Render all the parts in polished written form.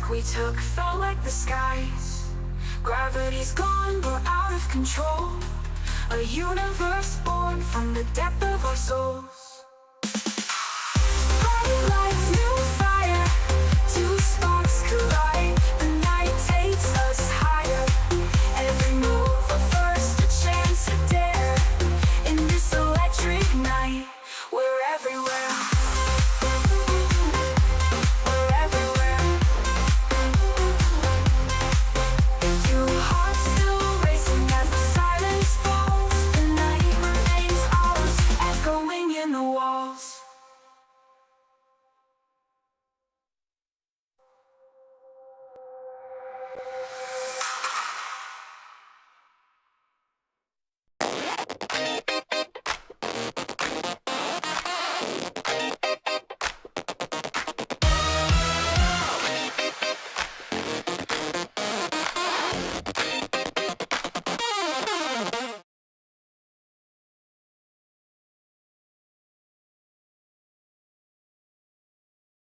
risk we took felt like the skies. Gravity's gone, we're out of control. A universe born from the depth of our souls. Bright lights, new fire. Two sparks collide. The night takes us higher. Every move a first, a chance to dare. In this electric night, we're everywhere.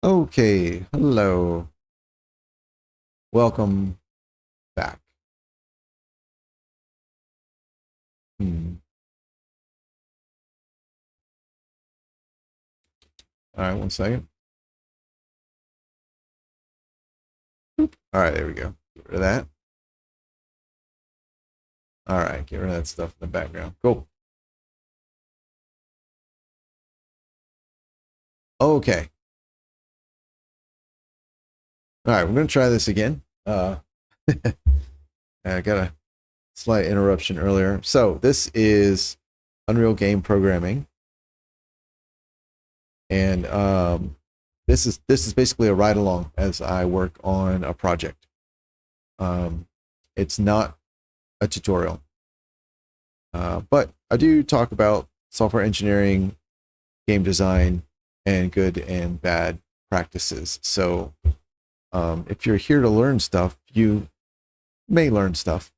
Okay, hello. Welcome back. All right, 1 second. All right, there we go. Get rid of that. All right, get rid of that stuff in the background. Cool. Okay. All right, we're going to try this again. I got a slight interruption earlier. So this is Unreal Game Programming. And this is basically a ride along as I work on a project. It's not a tutorial. But I do talk about software engineering, game design, and good and bad practices. So if you're here to learn stuff, you may learn stuff.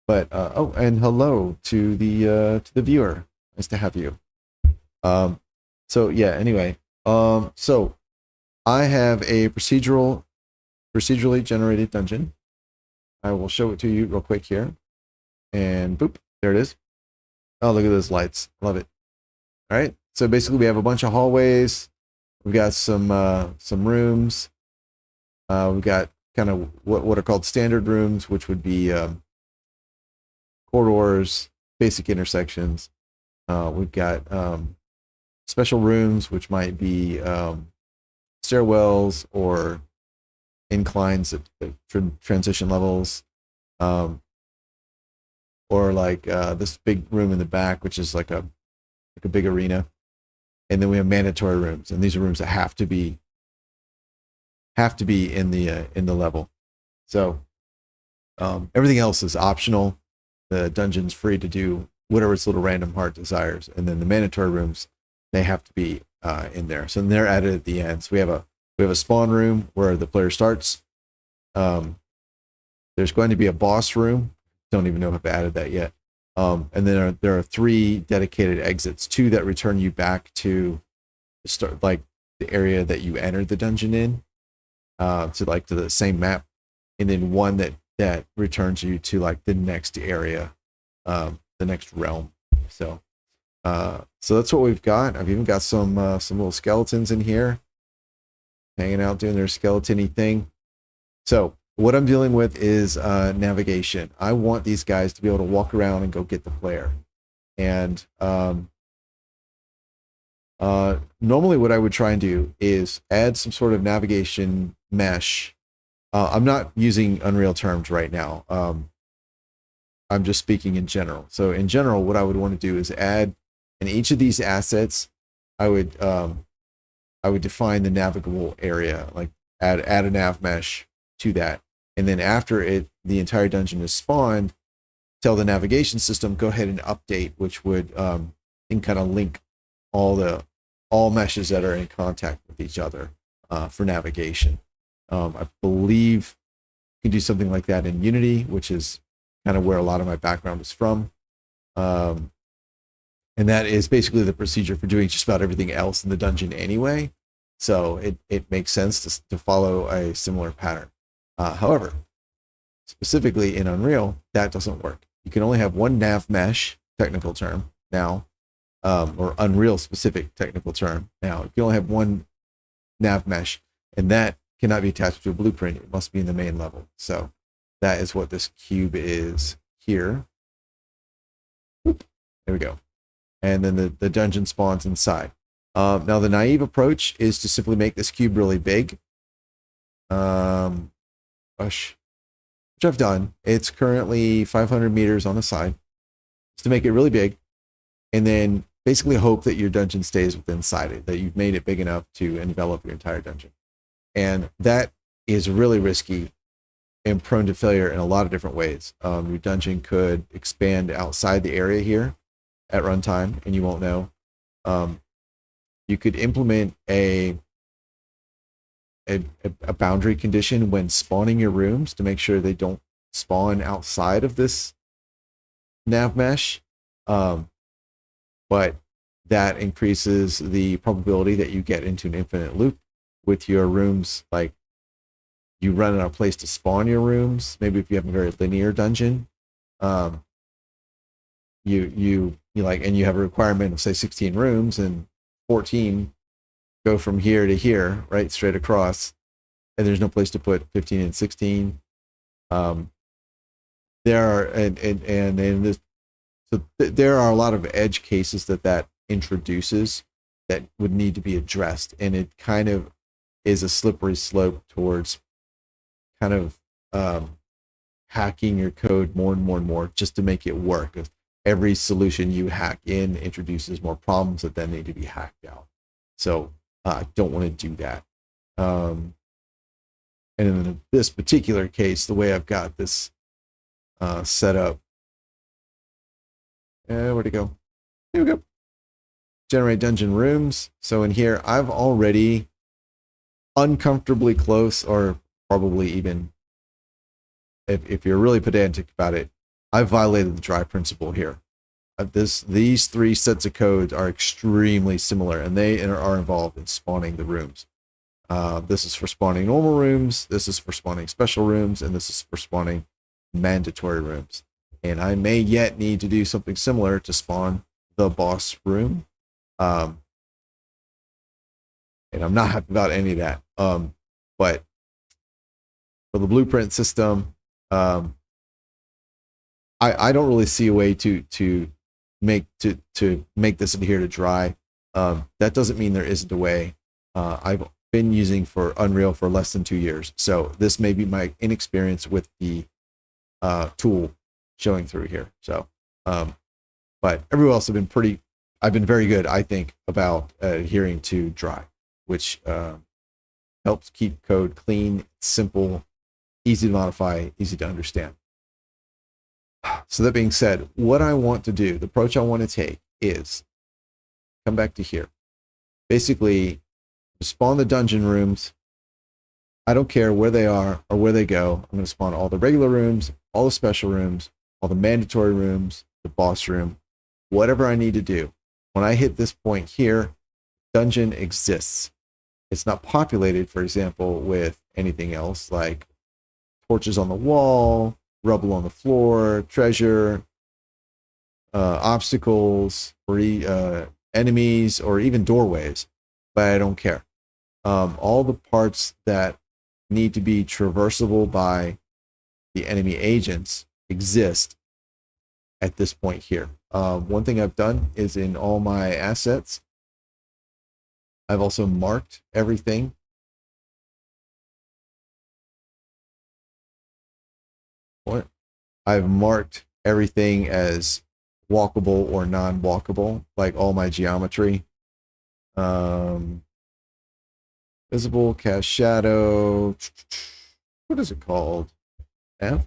But oh, and hello to the viewer. Nice to have you. So yeah, anyway, so I have a procedurally generated dungeon. I will show it to you real quick here. And boop, there it is. Oh, look at those lights. Love it. All right. So basically we have a bunch of hallways. We've got some rooms. We've got kind of what are called standard rooms, which would be corridors, basic intersections. We've got special rooms, which might be stairwells or inclines at transition levels, or like this big room in the back, which is like a big arena. And then we have mandatory rooms, and these are rooms that have to be in the level. So everything else is optional. The dungeon's free to do whatever its little random heart desires, and then the mandatory rooms, they have to be in there. So they're added at the end. So we have a spawn room where the player starts. There's going to be a boss room. Don't even know if I've added that yet. And then there are 3 dedicated exits, 2 that return you back to start, like the area that you entered the dungeon in, to the same map, and then 1 that returns you to like the next area, the next realm. So that's what we've got. I've even got some little skeletons in here, hanging out doing their skeleton-y thing. So what I'm dealing with is navigation. I want these guys to be able to walk around and go get the player. And normally what I would try and do is add some sort of navigation mesh. I'm not using Unreal terms right now. I'm just speaking in general. So in general, what I would want to do is add in each of these assets, I would define the navigable area, like add a nav mesh to that. And then after the entire dungeon is spawned, tell the navigation system, go ahead and update, which would and kind of link all meshes that are in contact with each other for navigation. I believe you can do something like that in Unity, which is kind of where a lot of my background is from. And that is basically the procedure for doing just about everything else in the dungeon anyway. So it makes sense to follow a similar pattern. However, specifically in Unreal, that doesn't work. You can only have one nav mesh, technical term now, or Unreal specific technical term now. You can only have one nav mesh, and that cannot be attached to a blueprint. It must be in the main level. So that is what this cube is here. Oop, there we go. And then the dungeon spawns inside. Now the naive approach is to simply make this cube really big. Which I've done. It's currently 500 meters on the side. Just to make it really big, and then basically hope that your dungeon stays within inside it, that you've made it big enough to envelop your entire dungeon. And that is really risky and prone to failure in a lot of different ways. Your dungeon could expand outside the area here at runtime, and you won't know. You could implement a boundary condition when spawning your rooms to make sure they don't spawn outside of this nav mesh. But that increases the probability that you get into an infinite loop with your rooms. Like, you run out of place to spawn your rooms. Maybe if you have a very linear dungeon, you like, and you have a requirement of say 16 rooms, and 14 go from here to here, right, straight across, and there's no place to put 15 and 16. There are there are a lot of edge cases that introduces that would need to be addressed, and it kind of is a slippery slope towards kind of hacking your code more and more and more just to make it work. Every solution you hack in introduces more problems that then need to be hacked out. So I don't want to do that. And in this particular case, the way I've got this set up, where'd it go? Here we go. Generate dungeon rooms. So in here, I've already uncomfortably close, or probably even, if you're really pedantic about it, I've violated the dry principle here. These three sets of codes are extremely similar, and they are involved in spawning the rooms. This is for spawning normal rooms, this is for spawning special rooms, and this is for spawning mandatory rooms. And I may yet need to do something similar to spawn the boss room. And I'm not happy about any of that. But for the blueprint system, I don't really see a way to make this adhere to dry. That doesn't mean there isn't a way. I've been using for Unreal for less than 2 years, so this may be my inexperience with the tool showing through here. So, but everyone else I've been very good, I think, about adhering to dry, which helps keep code clean, simple, easy to modify, easy to understand. So that being said, what I want to do, the approach I want to take is come back to here. Basically, spawn the dungeon rooms. I don't care where they are or where they go. I'm going to spawn all the regular rooms, all the special rooms, all the mandatory rooms, the boss room, whatever I need to do. When I hit this point here, dungeon exists. It's not populated, for example, with anything else like torches on the wall, rubble on the floor, treasure, obstacles, or enemies, or even doorways, but I don't care. All the parts that need to be traversable by the enemy agents exist at this point here. One thing I've done is in all my assets, I've also marked everything. What? I've marked everything as walkable or non-walkable, like all my geometry. Visible, cast shadow. What is it called? Nav?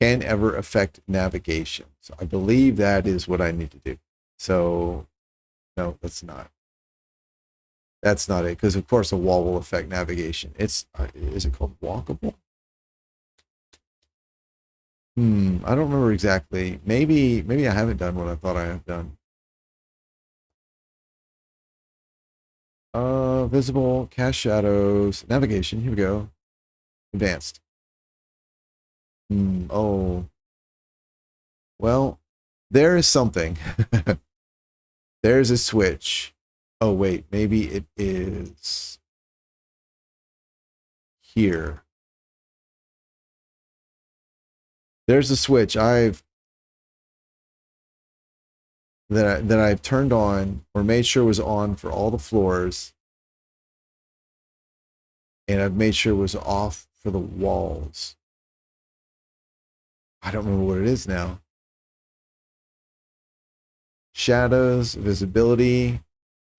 Can ever affect navigation. So I believe that is what I need to do. So no, that's not. That's not it, because of course a wall will affect navigation. It's is it called walkable? I don't remember exactly. Maybe I haven't done what I thought I have done. Visible, cast shadows, navigation. Here we go. Advanced. Oh. Well, there is something. There's a switch. Oh, wait. Maybe it is here. There's a switch that I've turned on or made sure was on for all the floors, and I've made sure it was off for the walls. I don't remember what it is now. Shadows, visibility,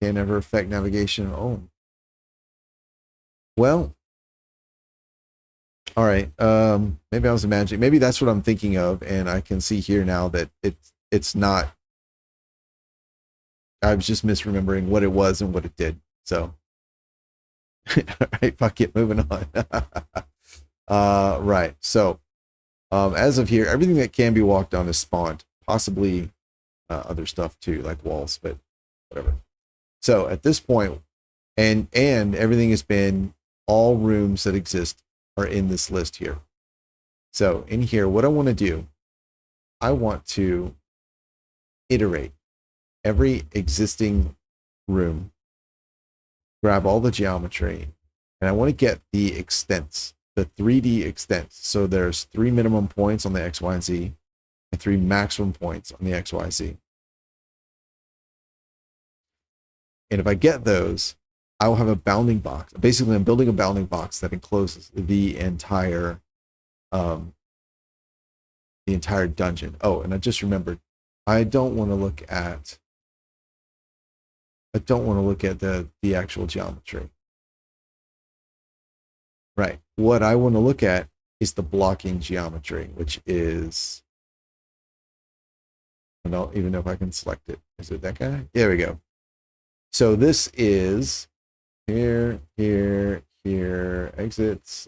can never affect navigation. Oh. Well, all right. Maybe I was imagining. Maybe that's what I'm thinking of, and I can see here now that it's not. I was just misremembering what it was and what it did. So, all right, fuck it, moving on. Right. So, as of here, everything that can be walked on is spawned. Possibly other stuff too, like walls, but whatever. So at this point, and everything has been, all rooms that exist are in this list here. So in here, what I want to do, I want to iterate every existing room, grab all the geometry, and I want to get the extents, the 3D extents. So there's 3 minimum points on the X, Y, and Z, and 3 maximum points on the X, Y, Z. And if I get those, I will have a bounding box. Basically, I'm building a bounding box that encloses the entire dungeon. Oh, and I just remembered, I don't want to look at the actual geometry. Right. What I want to look at is the blocking geometry, which is, I don't even know if I can select it. Is it that guy? There we go. So this is here, exits,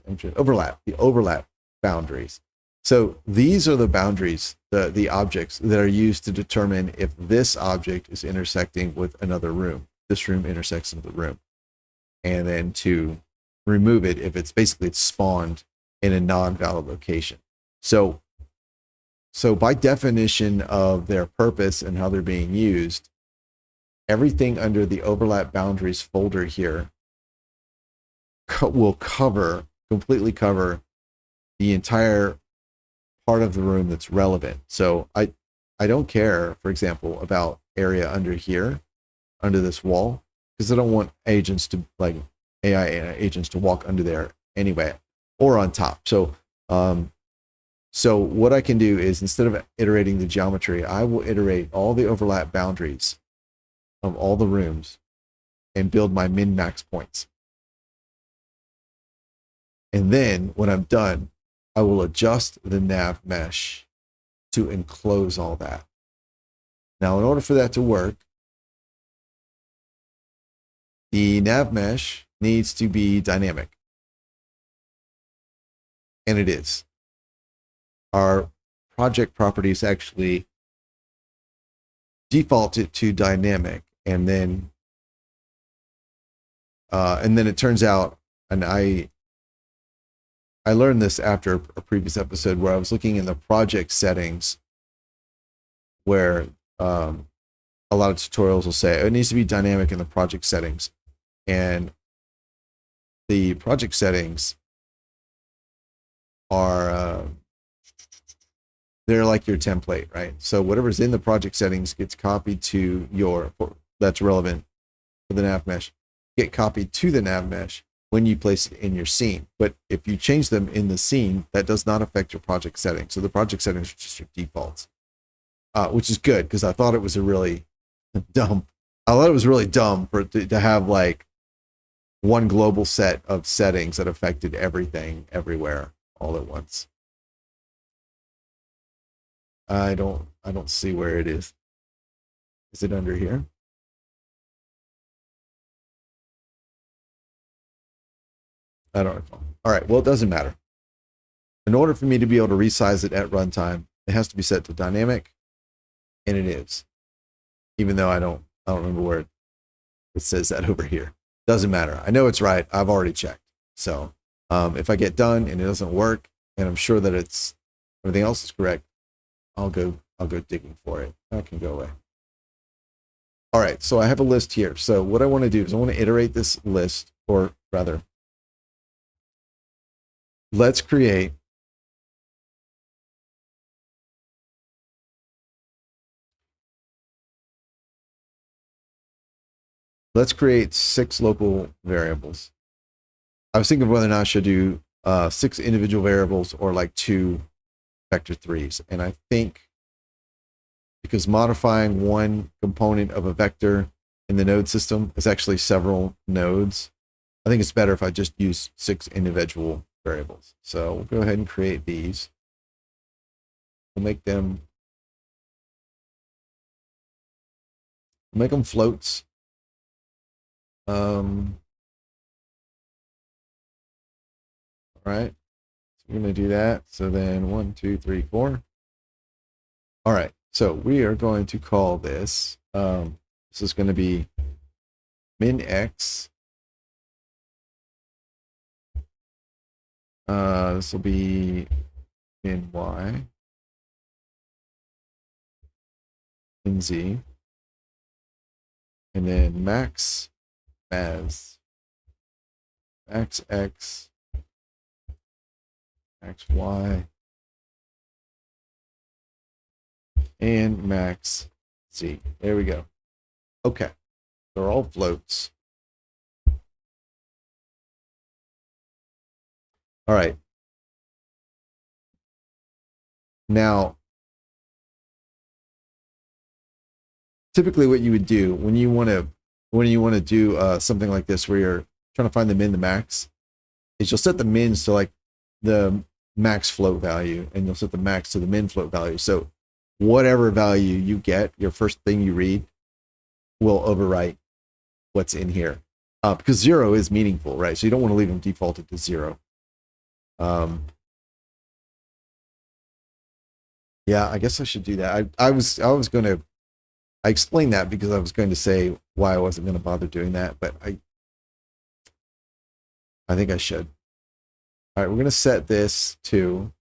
entrance, overlap, the overlap boundaries. So these are the boundaries, the objects that are used to determine if this object is intersecting with another room. This room intersects with the room. And then to remove it if it's spawned in a non-valid location. So by definition of their purpose and how they're being used, everything under the overlap boundaries folder here will completely cover the entire part of the room that's relevant. So I don't care, for example, about area under here, under this wall, because I don't want agents to, like AI agents, to walk under there anyway, or on top. So so what I can do is, instead of iterating the geometry, I will iterate all the overlap boundaries of all the rooms and build my min-max points. And then when I'm done, I will adjust the nav mesh to enclose all that. Now, in order for that to work, the nav mesh needs to be dynamic. And it is. Our project properties actually default it to dynamic, and then it turns out, and I learned this after a previous episode where I was looking in the project settings, where a lot of tutorials will say it needs to be dynamic in the project settings, and the project settings are they're like your template, right? So whatever's in the project settings gets copied to that's relevant for the nav mesh, get copied to the nav mesh when you place it in your scene. But if you change them in the scene, that does not affect your project settings. So the project settings are just your defaults, which is good, because I thought it was really dumb to have like one global set of settings that affected everything everywhere all at once. I don't see where it is. Is it under here? I don't recall. All right, well, it doesn't matter. In order for me to be able to resize it at runtime, it has to be set to dynamic, and it is. Even though I don't remember where it says that over here. Doesn't matter. I know it's right. I've already checked. So if I get done and it doesn't work, and I'm sure that it's everything else is correct, I'll go digging for it. That can go away. All right, so I have a list here. So what I want to do is I want to iterate this list, or rather, let's create let's create 6 local variables. I was thinking of whether or not I should do 6 individual variables or like 2 vector 3s. And I think because modifying one component of a vector in the node system is actually several nodes, I think it's better if I just use 6 individual variables. So we'll go ahead and create these. We'll make them floats. All right, so we're going to do that. So then 1, 2, 3, 4. All right, so we are going to call this, this is going to be min x. This will be min y, min z, and then max as max x, max y, and max z. There we go. Okay, they're all floats. All right. Now, typically what you would do when you want to do something like this where you're trying to find the min, the max, is you'll set the mins to like the max float value, and you'll set the max to the min float value. So whatever value you get, your first thing you read will overwrite what's in here, because 0 is meaningful, right? So you don't want to leave them defaulted to 0. Yeah, I guess I should do that. I explained that because I was going to say why I wasn't going to bother doing that, but I think I should. All right, we're going to set this to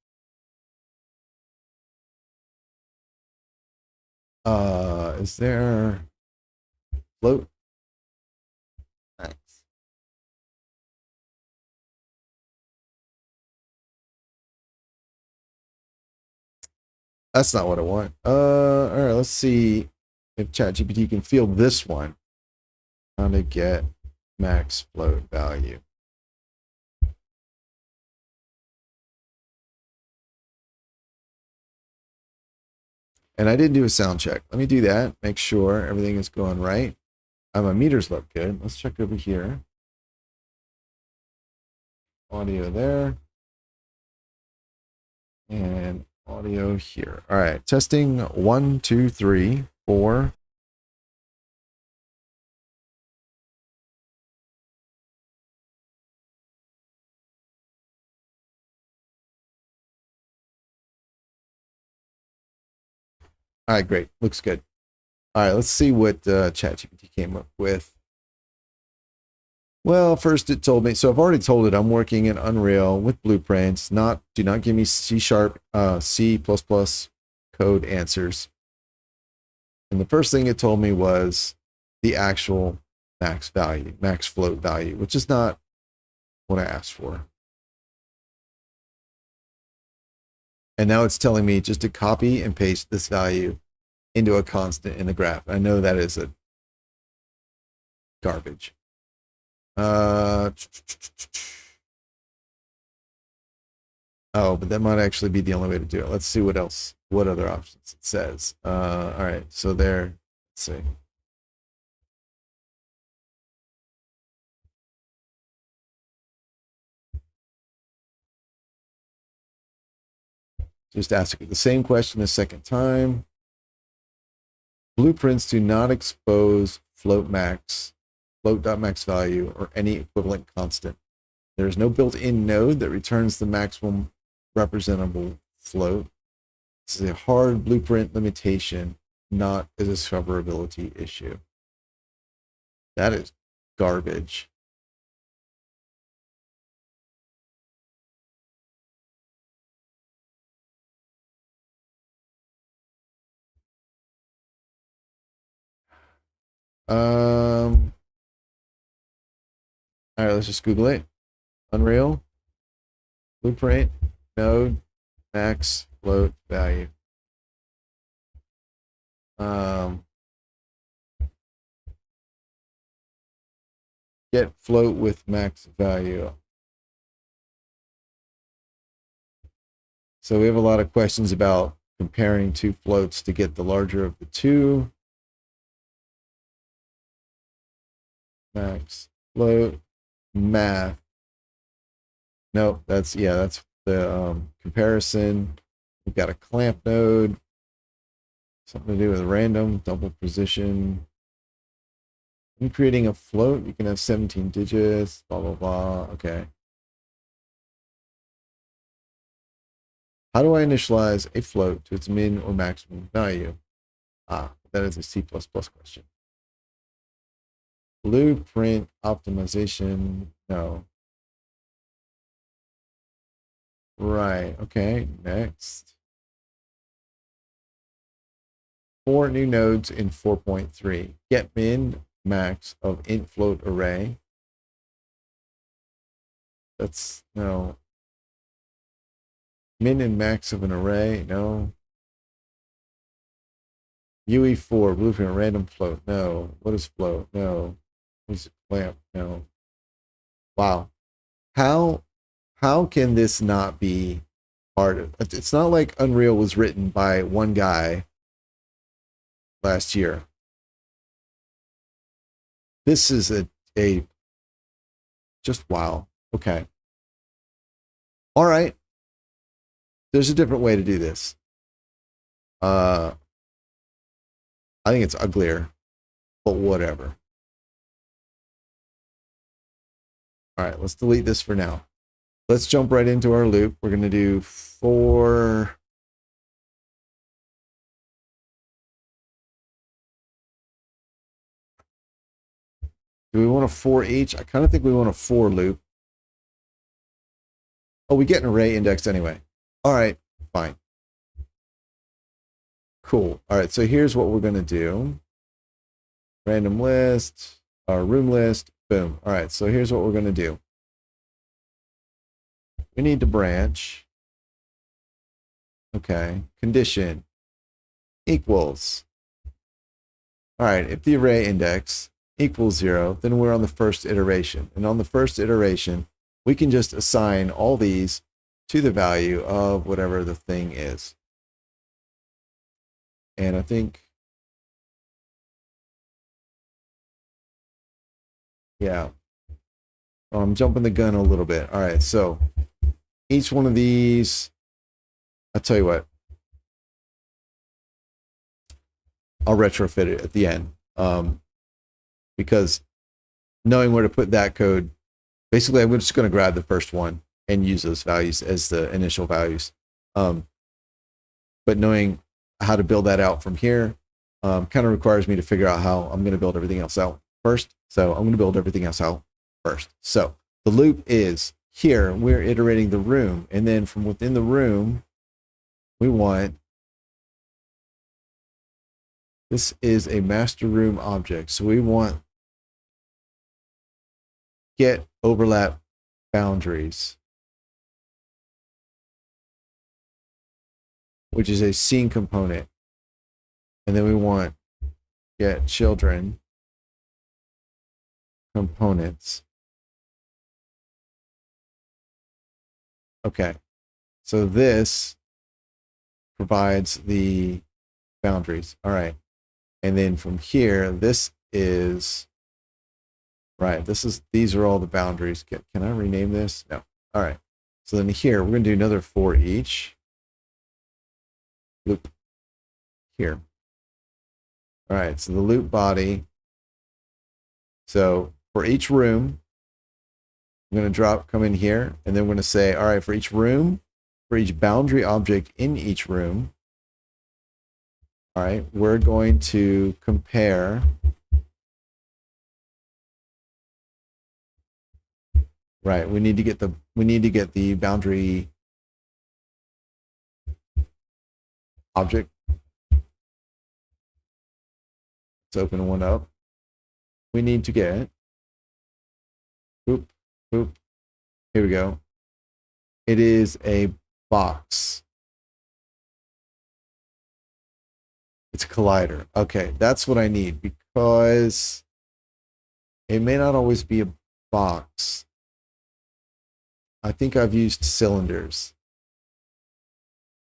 is there float max? That's not what I want. All right, let's see if ChatGPT can field this one. How to get max float value. And I didn't do a sound check. Let me do that. Make sure everything is going right. My meters look good. Let's check over here. Audio there. And audio here. All right. Testing 1, 2, 3, 4. All right, great. Looks good. All right, let's see what ChatGPT came up with. Well, first it told me, so I've already told it I'm working in Unreal with blueprints. Do not give me C#, C++ code answers. And the first thing it told me was the actual max value, max float value, which is not what I asked for. And now it's telling me just to copy and paste this value into a constant in the graph. I know that is a garbage. Oh, but that might actually be the only way to do it. Let's see what other options it says. All right, so there, let's see. Just ask the same question a second time. Blueprints do not expose float.max value, or any equivalent constant. There is no built-in node that returns the maximum representable float. This is a hard blueprint limitation, not a discoverability issue. That is garbage. All right, let's just Google it. Unreal, blueprint, node, max, float, value. Get float with max value. So we have a lot of questions about comparing two floats to get the larger of the two. Max float math. Nope, that's that's the comparison. We've got a clamp node, something to do with random double position. When creating a float, you can have 17 digits, blah blah blah. Okay. How do I initialize a float to its min or maximum value? Ah, that is a C++ question. Blueprint optimization. No. Right. Okay. Next. 4 new nodes in 4.3. Get min max of int float array. That's no. Min and max of an array. No. UE4 blueprint random float. No. What is float? No. What is clamp? No. Wow. How can this not be part of it? It's not like Unreal was written by one guy last year. This is a just wow. Okay. All right. There's a different way to do this. I think it's uglier, but whatever. All right, let's delete this for now. Let's jump right into our loop. We're going to do 4. Do we want a 4 each? I kind of think we want a 4 loop. Oh, we get an array index anyway. All right, fine. Cool. All right, so here's what we're going to do. Random list, our room list, boom. All right, so here's what we're going to do. We need to branch. Okay, condition equals. All right, if the array index equals 0, then we're on the first iteration. And on the first iteration, we can just assign all these to the value of whatever the thing is. And I think, yeah, I'm jumping the gun a little bit. All right, so each one of these, I'll tell you what, I'll retrofit it at the end. Because knowing where to put that code, basically I'm just going to grab the first one and use those values as the initial values. But knowing how to build that out from here kind of requires me to figure out how I'm going to build everything else out first. So I'm going to build everything else out first. So the loop is here, we're iterating the room. And then from within the room, we want, this is a master room object. So we want get overlap boundaries, which is a scene component. And then we want get children components. Okay, so this provides the boundaries. All right, and then from here, this is right. These are all the boundaries. Can I rename this? No. All right. So then here we're going to do another 4 each. Loop here. All right. So the loop body. So for each room, I'm going to come in here, and then we're going to say, all right, for each room, for each boundary object in each room, all right, we're going to compare. Right, we need to get the boundary object. Let's open one up. we need to get, boop, boop, here we go. It is a box. It's a collider. Okay, that's what I need because it may not always be a box. I think I've used cylinders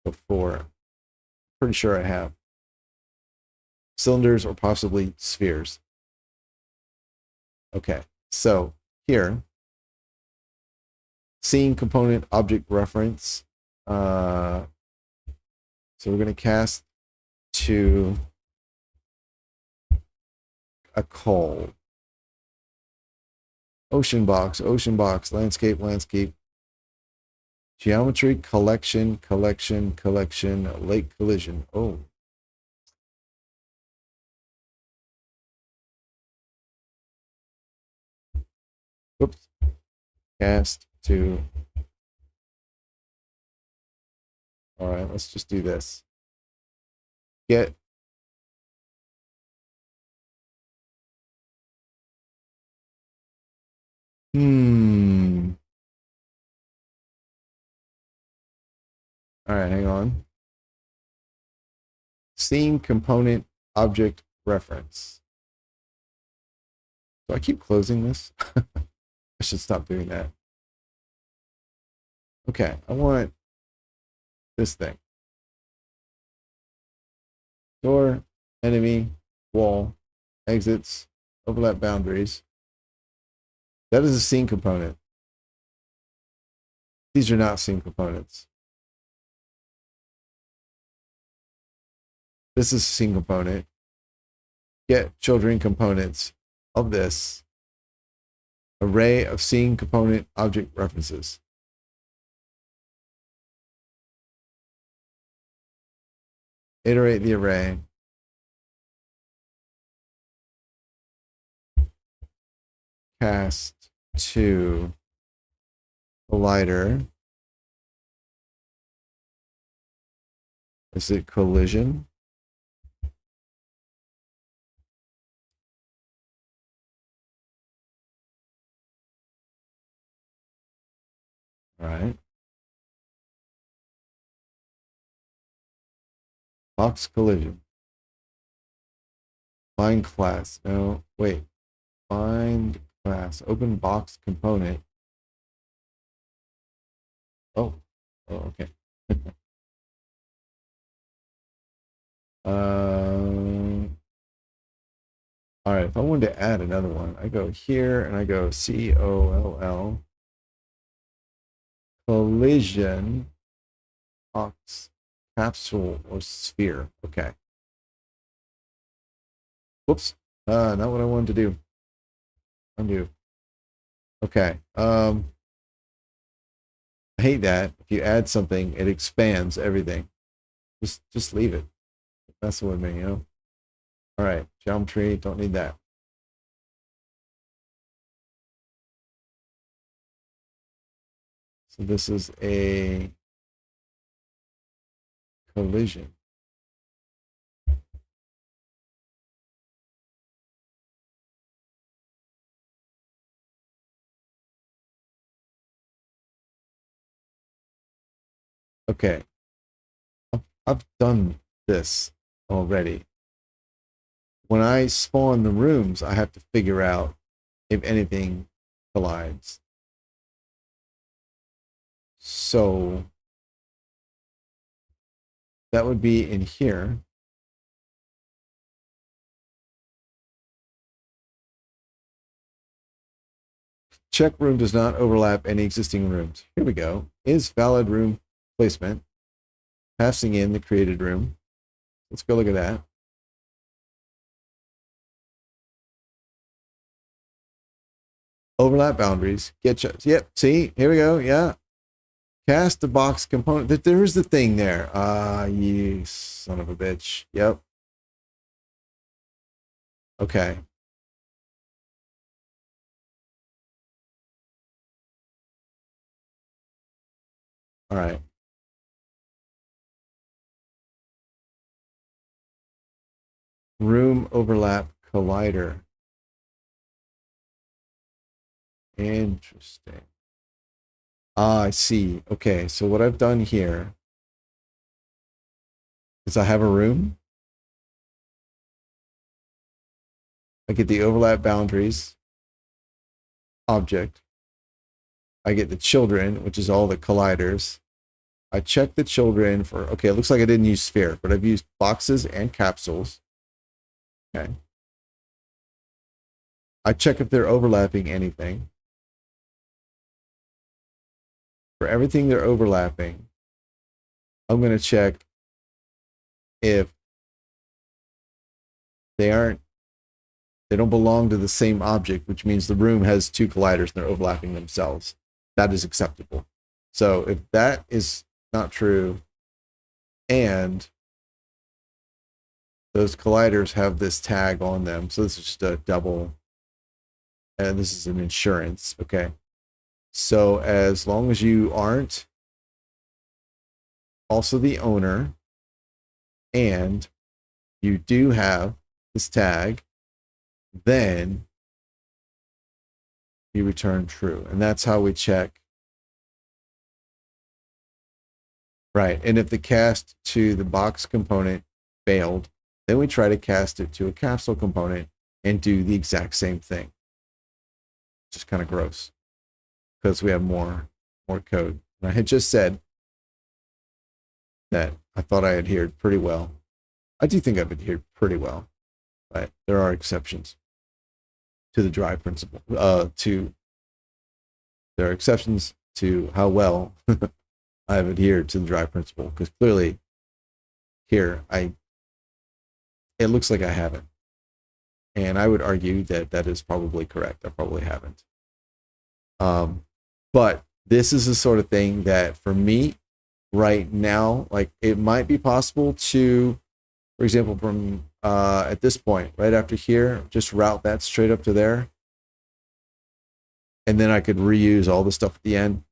before. Pretty sure I have. Cylinders or possibly spheres. Okay, so here, scene component object reference. So we're going to cast to a coal. Ocean box, landscape, landscape. Geometry, collection, collection, collection, lake collision. Oh. Whoops. Cast to. All right, let's just do this. Get. All right, hang on. Scene component object reference. Do I keep closing this? I should stop doing that. Okay, I want this thing. Door, enemy, wall, exits, overlap boundaries. That is a scene component. These are not scene components. This is a scene component. Get children components of this array of scene component object references. Iterate the array. Cast to collider. Is it collision? All right. Box collision. Find class. No, wait. Find class. Open box component. Oh, okay. All right. If I wanted to add another one, I go here and I go COLL collision box capsule or sphere. Okay. Whoops. Not what I wanted to do. Undo. Okay. I hate that. If you add something, it expands everything. Just leave it. That's what I mean, you know. All right. Geometry. Don't need that. So this is a collision. Okay. I've done this already. When I spawn the rooms, I have to figure out if anything collides. So that would be in here. Check room does not overlap any existing rooms. Here we go. Is valid room placement. Passing in the created room. Let's go look at that. Overlap boundaries. Get checks. Yep. See, here we go. Yeah. Cast the box component. There's the thing there. You son of a bitch. Yep. Okay. All right. Room overlap collider. Interesting. Ah, I see. Okay, so what I've done here is I have a room. I get the overlap boundaries object. I get the children, which is all the colliders. I check the children for, okay, it looks like I didn't use sphere, but I've used boxes and capsules. Okay. I check if they're overlapping anything. For everything they're overlapping, I'm going to check if they don't belong to the same object, which means the room has two colliders and they're overlapping themselves. That is acceptable. So if that is not true, and those colliders have this tag on them, so this is just a double, and this is an insurance, okay? So as long as you aren't also the owner, and you do have this tag, then you return true. And that's how we check. Right. And if the cast to the box component failed, then we try to cast it to a capsule component and do the exact same thing. Just kind of gross because we have more code. And I had just said that I thought I adhered pretty well. I do think I've adhered pretty well, but there are exceptions to the dry principle. There are exceptions to how well I've adhered to the dry principle, because clearly here it looks like I haven't, and I would argue that that is probably correct. I probably haven't. But this is the sort of thing that for me right now, like it might be possible to, for example, from at this point, right after here, just route that straight up to there. And then I could reuse all the stuff at the end.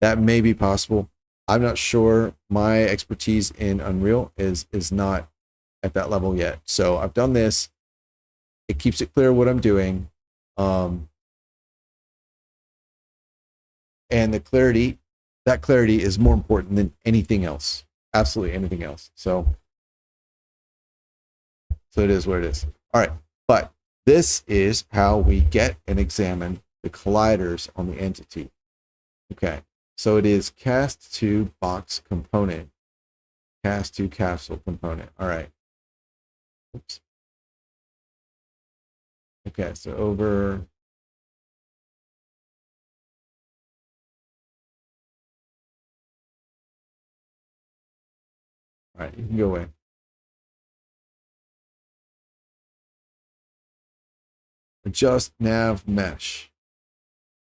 That may be possible. I'm not sure. My expertise in Unreal is not at that level yet. So I've done this. It keeps it clear what I'm doing. And that clarity is more important than anything else. Absolutely anything else. So it is what it is. All right. But this is how we get and examine the colliders on the entity. Okay. So it is cast to box component, cast to capsule component. All right. Oops. Okay. So over. All right. You can go away. Adjust Navmesh.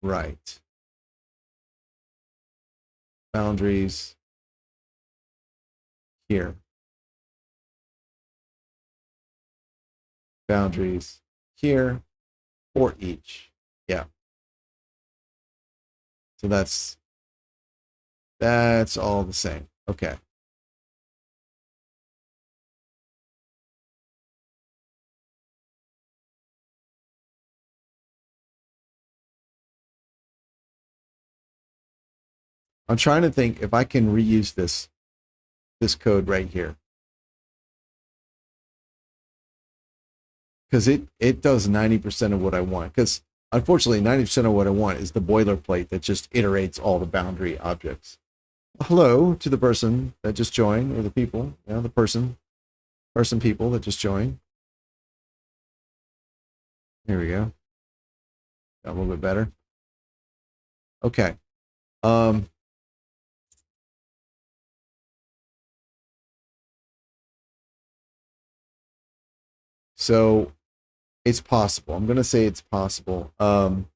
Right. Boundaries here. Boundaries here for each. Yeah. So that's all the same. Okay. I'm trying to think if I can reuse this code right here, because it does 90% of what I want. Because unfortunately, 90% of what I want is the boilerplate that just iterates all the boundary objects. Hello to the person that just joined, or the people, the person people that just joined. Here we go. Got a little bit better. Okay. So it's possible. I'm going to say it's possible. Probably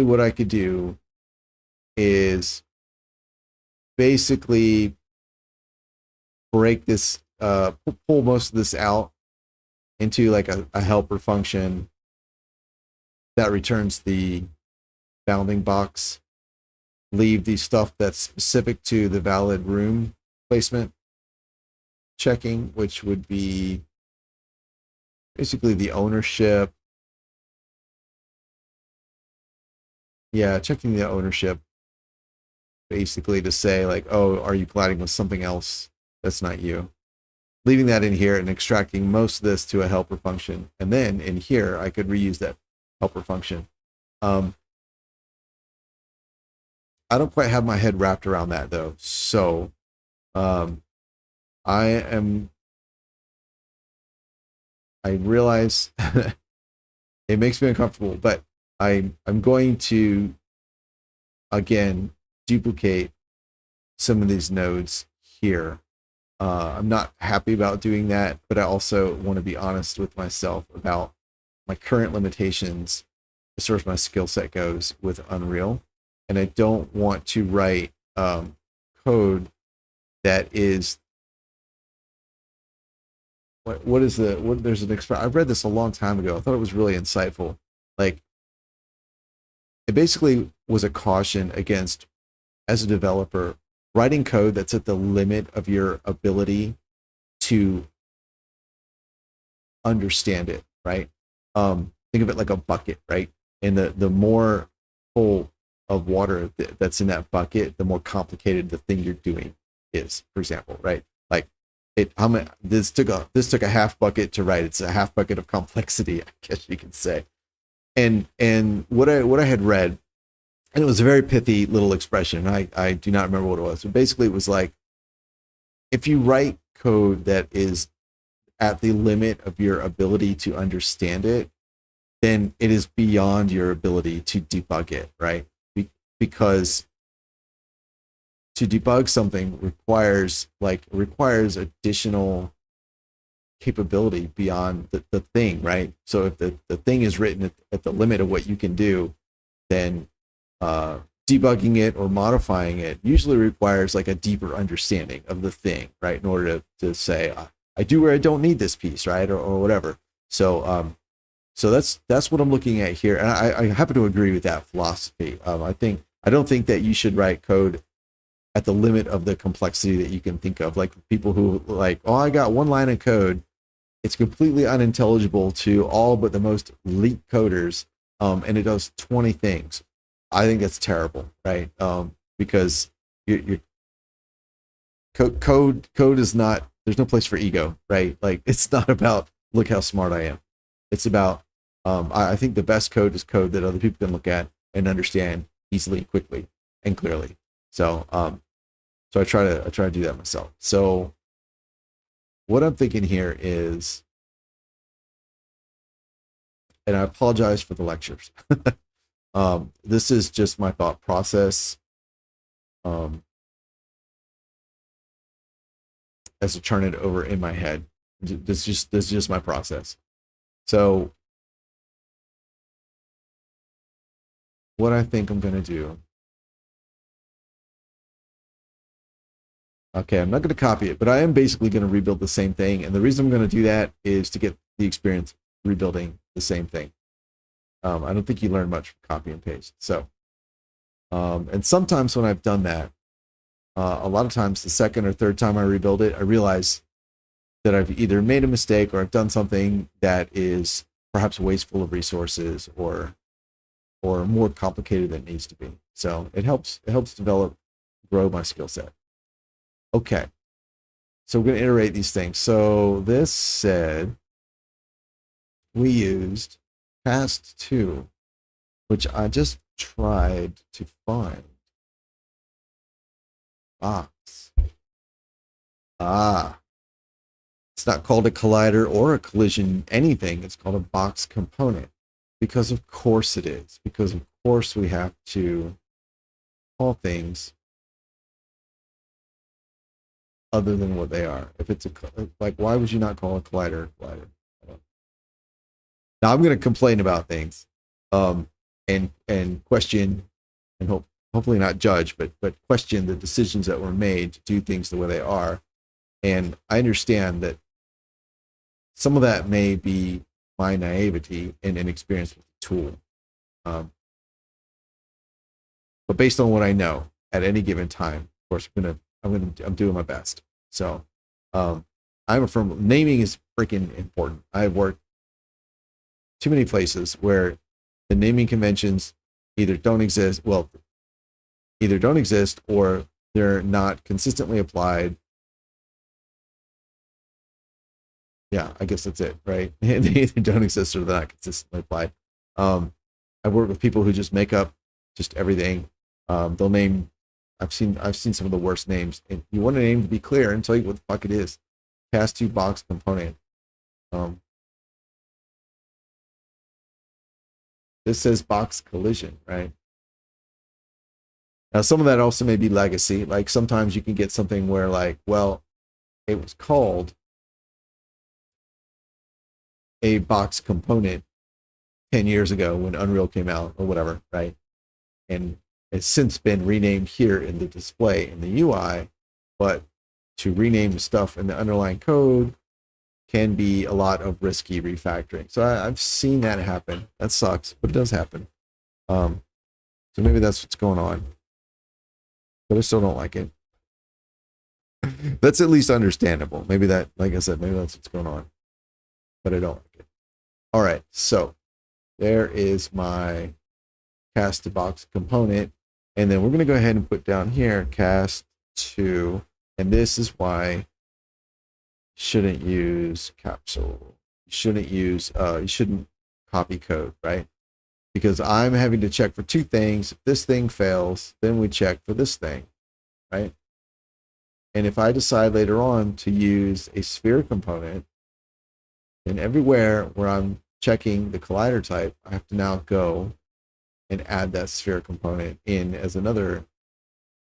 what I could do is basically break this, pull most of this out into like a helper function that returns the bounding box, leave the stuff that's specific to the valid room placement checking, which would be basically the ownership, Yeah, checking the ownership basically to say like, oh, are you colliding with something else that's not you? Leaving that in here and extracting most of this to a helper function. And then in here, I could reuse that helper function. I don't quite have my head wrapped around that though. So I realize it makes me uncomfortable, but I'm going to, again, duplicate some of these nodes here. I'm not happy about doing that, but I also want to be honest with myself about my current limitations as far as my skill set goes with Unreal. And I don't want to write code that is what is the what there's an expression. I've read this a long time ago. I thought it was really insightful. Like, it basically was a caution against, as a developer, writing code that's at the limit of your ability to understand it, right? Think of it like a bucket, right? And the more full of water that's in that bucket, the more complicated the thing you're doing is, for example, right? Like, this took a half bucket to write. It's a half bucket of complexity, I guess you could say. And what I had read, and it was a very pithy little expression. I do not remember what it was. But basically, it was like, if you write code that is at the limit of your ability to understand it, then it is beyond your ability to debug it, right? Because to debug something requires additional capability beyond the thing, right? So if the thing is written at the limit of what you can do, then debugging it or modifying it usually requires like a deeper understanding of the thing, right? In order to say, I do where I don't need this piece, right? Or whatever. So so that's what I'm looking at here. And I happen to agree with that philosophy. I don't think that you should write code at the limit of the complexity that you can think of. Like people who like, oh, I got one line of code. It's completely unintelligible to all but the most elite coders. And it does 20 things. I think that's terrible, right? Because your code is not, there's no place for ego, right? Like, it's not about, look how smart I am. It's about, I think the best code is code that other people can look at and understand easily, quickly, and clearly. So I try to do that myself. So what I'm thinking here is, and I apologize for the lectures. This is just my thought process as to turn it over in my head. This is just my process. So what I think I'm going to do. Okay, I'm not going to copy it, but I am basically going to rebuild the same thing. And the reason I'm going to do that is to get the experience rebuilding the same thing. I don't think you learn much from copy and paste. So, and sometimes when I've done that, a lot of times the second or third time I rebuild it, I realize that I've either made a mistake or I've done something that is perhaps wasteful of resources or more complicated than it needs to be. So it helps grow my skill set. Okay, so we're going to iterate these things. So this said we used past 2, which I just tried to find. Box. It's not called a collider or a collision anything. It's called a box component, because of course it is. Because of course we have to call things other than what they are. If it's like, why would you not call a collider a collider? Now I'm going to complain about things, and question, and hopefully not judge, but question the decisions that were made to do things the way they are. And I understand that some of that may be my naivety and inexperience with the tool. But based on what I know at any given time, of course, I'm doing my best. So I'm a firm, naming is freaking important. I've worked too many places where the naming conventions either don't exist. Well, either don't exist or they're not consistently applied. Yeah, I guess that's it, right? They either don't exist or they're not consistently applied. I work with people who just make up just everything. They'll name. I've seen some of the worst names. And you want a name to be clear and tell you what the fuck it is. Cast to box component. This says box collision, right? Now, some of that also may be legacy. Like sometimes you can get something where, like, well, it was called a box component 10 years ago when Unreal came out or whatever, right? And it's since been renamed here in the display in the UI, but to rename the stuff in the underlying code can be a lot of risky refactoring. So I've seen that happen. That sucks, but it does happen. So maybe that's what's going on. But I still don't like it. That's at least understandable. Maybe that, like I said, maybe that's what's going on. But I don't like it. All right, so there is my cast to box component. And then we're going to go ahead and put down here cast to, and this is why you shouldn't use capsule. You shouldn't copy code, right? Because I'm having to check for two things. If this thing fails, then we check for this thing, right? And if I decide later on to use a sphere component, then everywhere where I'm checking the collider type, I have to now go and add that sphere component in as another.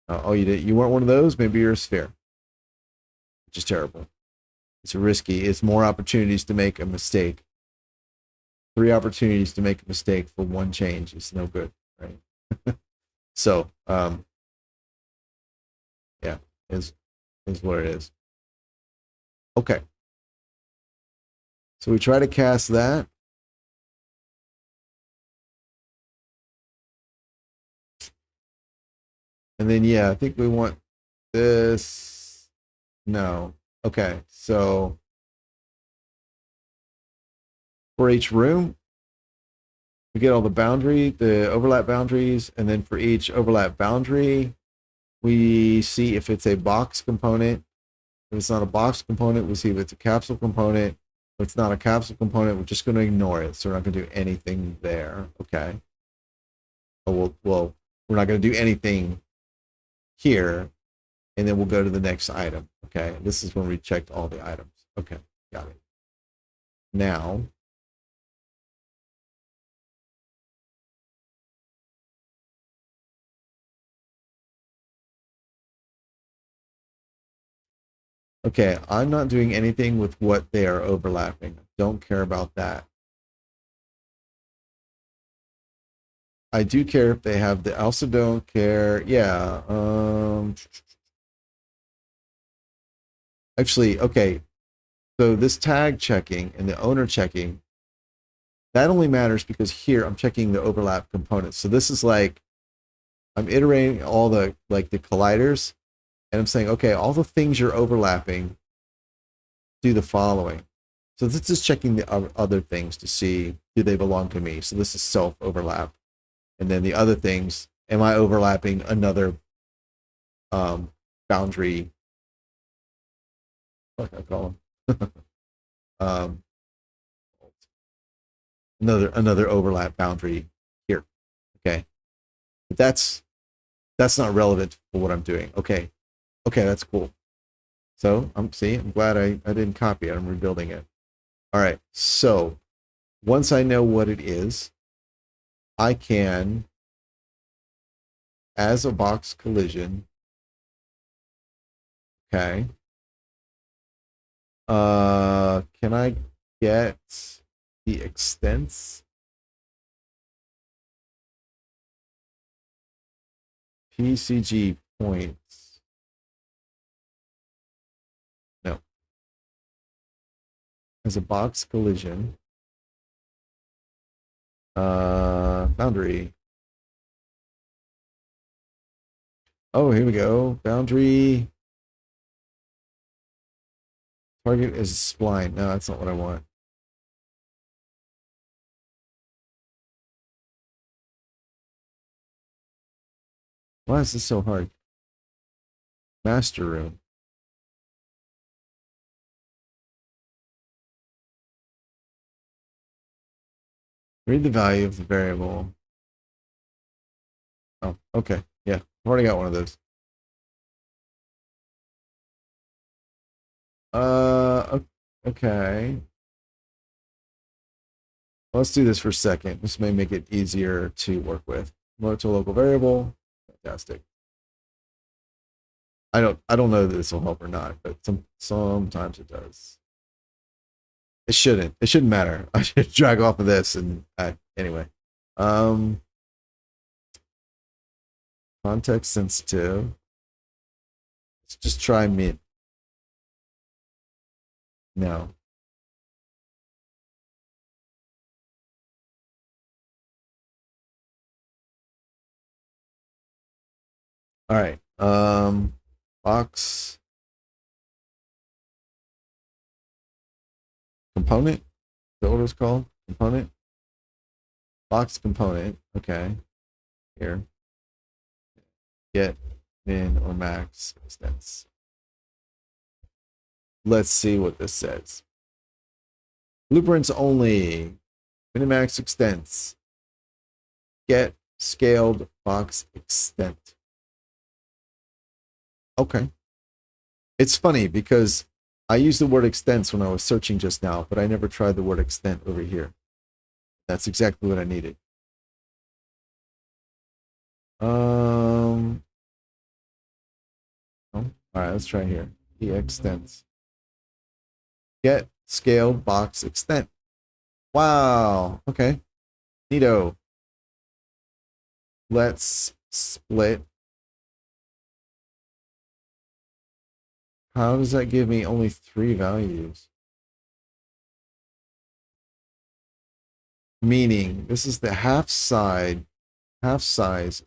Oh, you weren't one of those? Maybe you're a sphere, which is terrible. It's risky. It's more opportunities to make a mistake. 3 opportunities to make a mistake for 1 change is no good, right? So, yeah, is what it is. Okay. So we try to cast that. And then, yeah, I think we want this. No. Okay. So for each room, we get all the overlap boundaries. And then for each overlap boundary, we see if it's a box component. If it's not a box component, we see if it's a capsule component. If it's not a capsule component, we're just going to ignore it. So we're not going to do anything there. Okay. Oh, well, we're not going to do anything here. And then we'll go to the next item. Okay. This is when we checked all the items. Okay. Got it. Now, okay, I'm not doing anything with what they are overlapping. Don't care about that. I do care if they have the, I also don't care. Yeah. Actually, okay. So this tag checking and the owner checking, that only matters because here I'm checking the overlap components. So this is like, I'm iterating all the, like the colliders, and I'm saying, okay, all the things you're overlapping, do the following. So this is checking the other things to see, do they belong to me? So this is self overlap. And then the other things, am I overlapping another boundary? What do I call them? Another overlap boundary here. Okay. But that's not relevant for what I'm doing. Okay. Okay, that's cool. So I'm glad I didn't copy it. I'm rebuilding it. All right. So once I know what it is, I can, as a box collision, okay. Can I get the extents? PCG points. No. As a box collision. Boundary. Oh, here we go. Boundary. Target is spline. No, that's not what I want. Why is this so hard? Master room. Read the value of the variable. Oh, okay. Yeah, I've already got one of those. Okay. Let's do this for a second. This may make it easier to work with. Promote to a local variable. Fantastic. I don't know that this will help or not, but sometimes it does. It shouldn't. It shouldn't matter. I should drag off of this and anyway. Context sensitive. Let's just try mid. No. All right. Box component. Is that what it's called? Component. Box component. Okay. Here. Get min or max extents. Let's see what this says. Blueprints only. Minimax extents. Get scaled box extent. Okay. It's funny because I used the word extents when I was searching just now, but I never tried the word extent over here. That's exactly what I needed. Oh, all right, let's try here. The extents. Get scaled box extent. Wow. Okay. Neato. Let's split. How does that give me only 3 values? Meaning this is the half size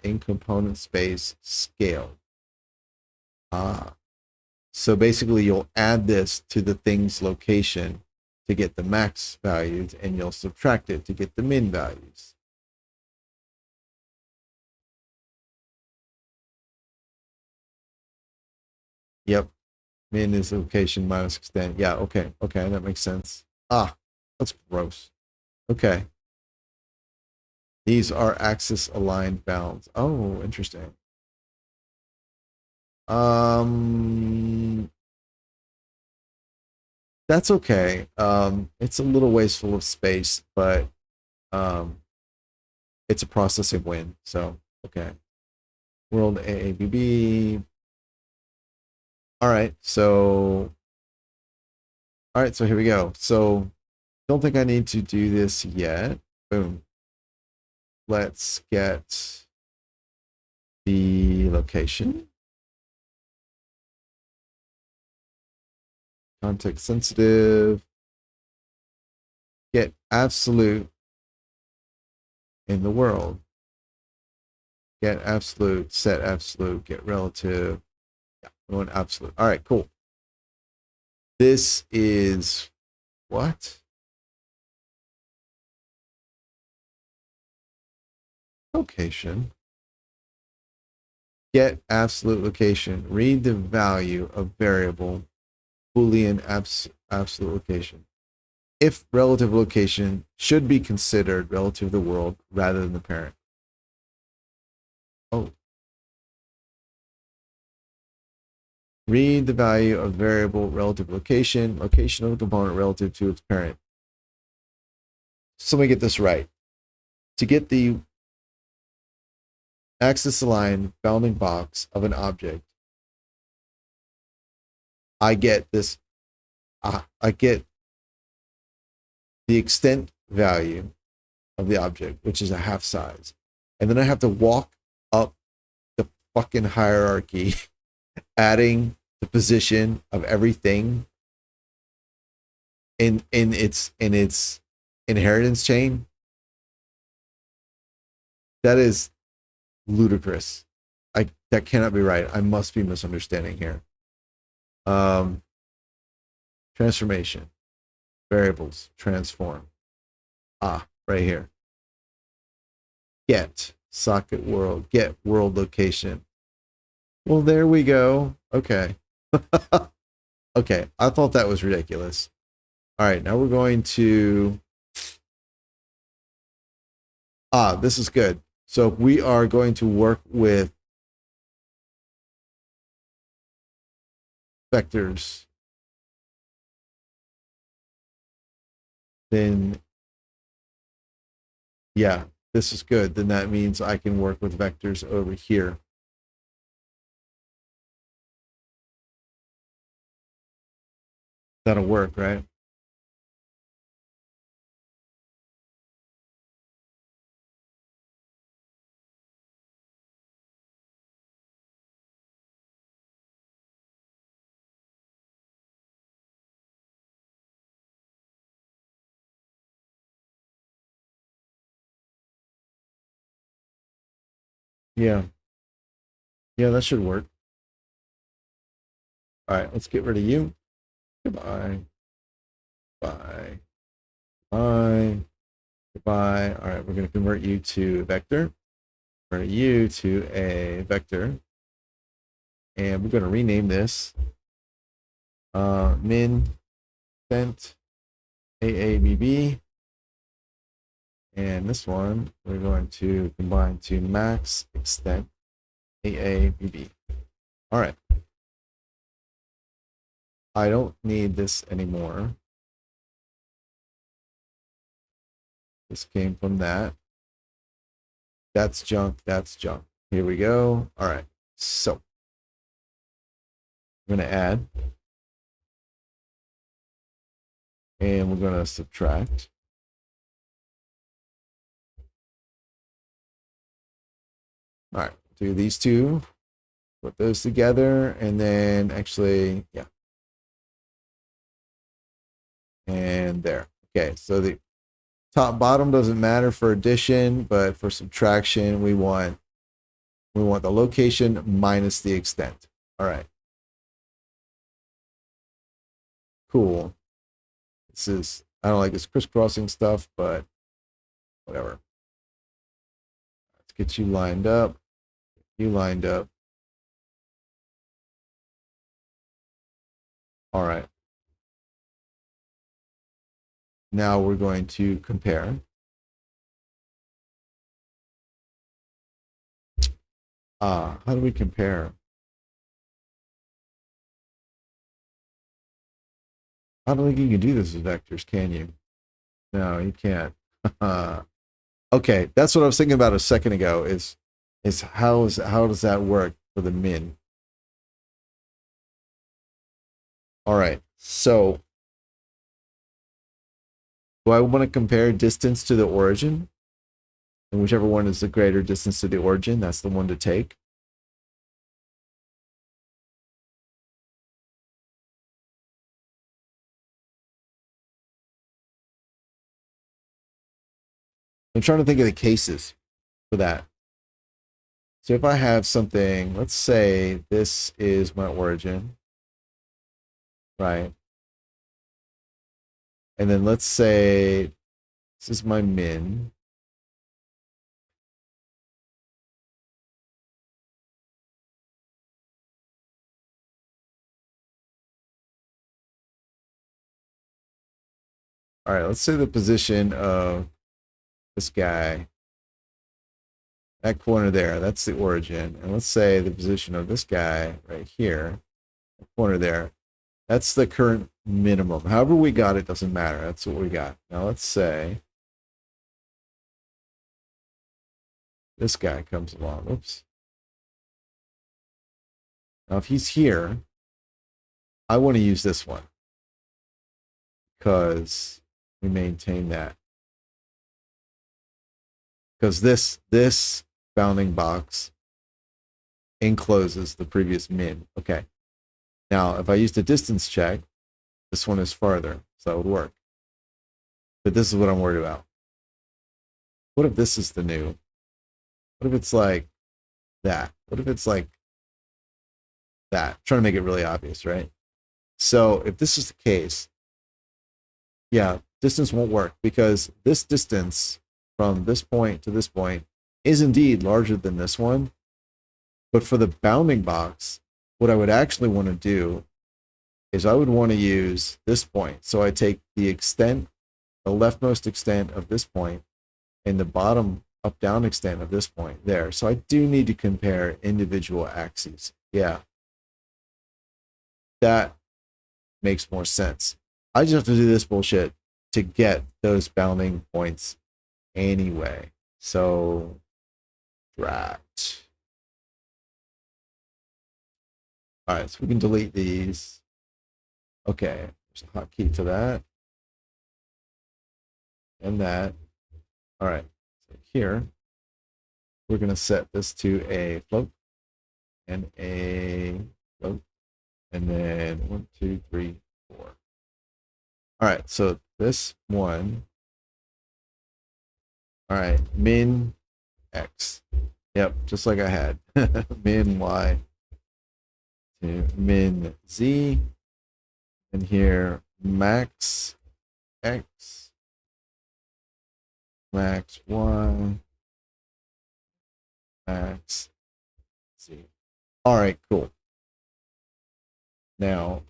in component space scale. So basically you'll add this to the thing's location to get the max values, and you'll subtract it to get the min values. Yep. Min is location minus extent. Yeah, okay. Okay, that makes sense. That's gross. Okay. These are axis aligned bounds. Oh, interesting. That's okay. It's a little wasteful of space, but it's a processing win. So, okay. World AABB. All right, so here we go. So don't think I need to do this yet. Boom. Let's get the location. Context sensitive. Get absolute in the world. Get absolute, set absolute, get relative. Yeah, I want absolute. All right, cool. This is what? Location. Get absolute location. Read the value of variable Boolean absolute location. If relative location should be considered relative to the world rather than the parent. Oh. Read the value of variable relative location, location of the component relative to its parent. So let me get this right. To get the axis aligned bounding box of an object, I get this. I get the extent value of the object, which is a half size, and then I have to walk up the fucking hierarchy, adding the position of everything in its inheritance chain. That is ludicrous. That cannot be right. I must be misunderstanding here. Transformation, variables, transform. Right here. Get socket world, get world location. Well, there we go. Okay. Okay, I thought that was ridiculous. All right, now we're going to... this is good. So we are going to work with vectors. Then, yeah, this is good. Then that means I can work with vectors over here. That'll work, right? Yeah. Yeah, that should work. All right, let's get rid of you. Goodbye. Bye. Bye. Goodbye. All right, we're going to convert you to vector. Convert you to a vector. And we're going to rename this min extent AABB. And this one, we're going to combine to max extent AABB. All right. I don't need this anymore. This came from that. That's junk. That's junk. Here we go. All right. So I'm going to add. And we're going to subtract. All right. Do these two. Put those together. And then actually, yeah. And there. Okay. So the top bottom doesn't matter for addition, but for subtraction, we want the location minus the extent. All right. Cool. This is, I don't like this crisscrossing stuff, but whatever. Let's get you lined up. You lined up. All right. Now we're going to compare. How do we compare? I don't think you can do this with vectors, can you? No, you can't. Okay, that's what I was thinking about a second ago. Is how does that work for the min? All right, so do I want to compare distance to the origin? And whichever one is the greater distance to the origin, that's the one to take. I'm trying to think of the cases for that. So if I have something, let's say this is my origin, right? And then let's say this is my min. All right, let's say the position of this guy, that corner there, that's the origin. And let's say the position of this guy right here, the corner there, that's the current minimum. However we got it, doesn't matter. That's what we got. Now let's say this guy comes along. Oops. Now if he's here, I want to use this one because we maintain that. Because this bounding box encloses the previous min. Okay. Now, if I used a distance check, this one is farther, so that would work. But this is what I'm worried about. What if this is the new? What if it's like that? What if it's like that? I'm trying to make it really obvious, right? So if this is the case, yeah, distance won't work because this distance from this point to this point is indeed larger than this one. But for the bounding box, what I would actually want to do is I would want to use this point. So I take the extent, the leftmost extent of this point, and the bottom up down extent of this point there. So I do need to compare individual axes. Yeah. That makes more sense. I just have to do this bullshit to get those bounding points anyway. So drat. All right, so we can delete these. Okay, there's a hotkey for that. And that. All right, so here, we're going to set this to a float and a float. And then 1, 2, 3, 4. All right, so this one. All right, min X. Yep, just like I had. Min Y to min Z. And here, max X, max Y, max Z. All right, cool. Now,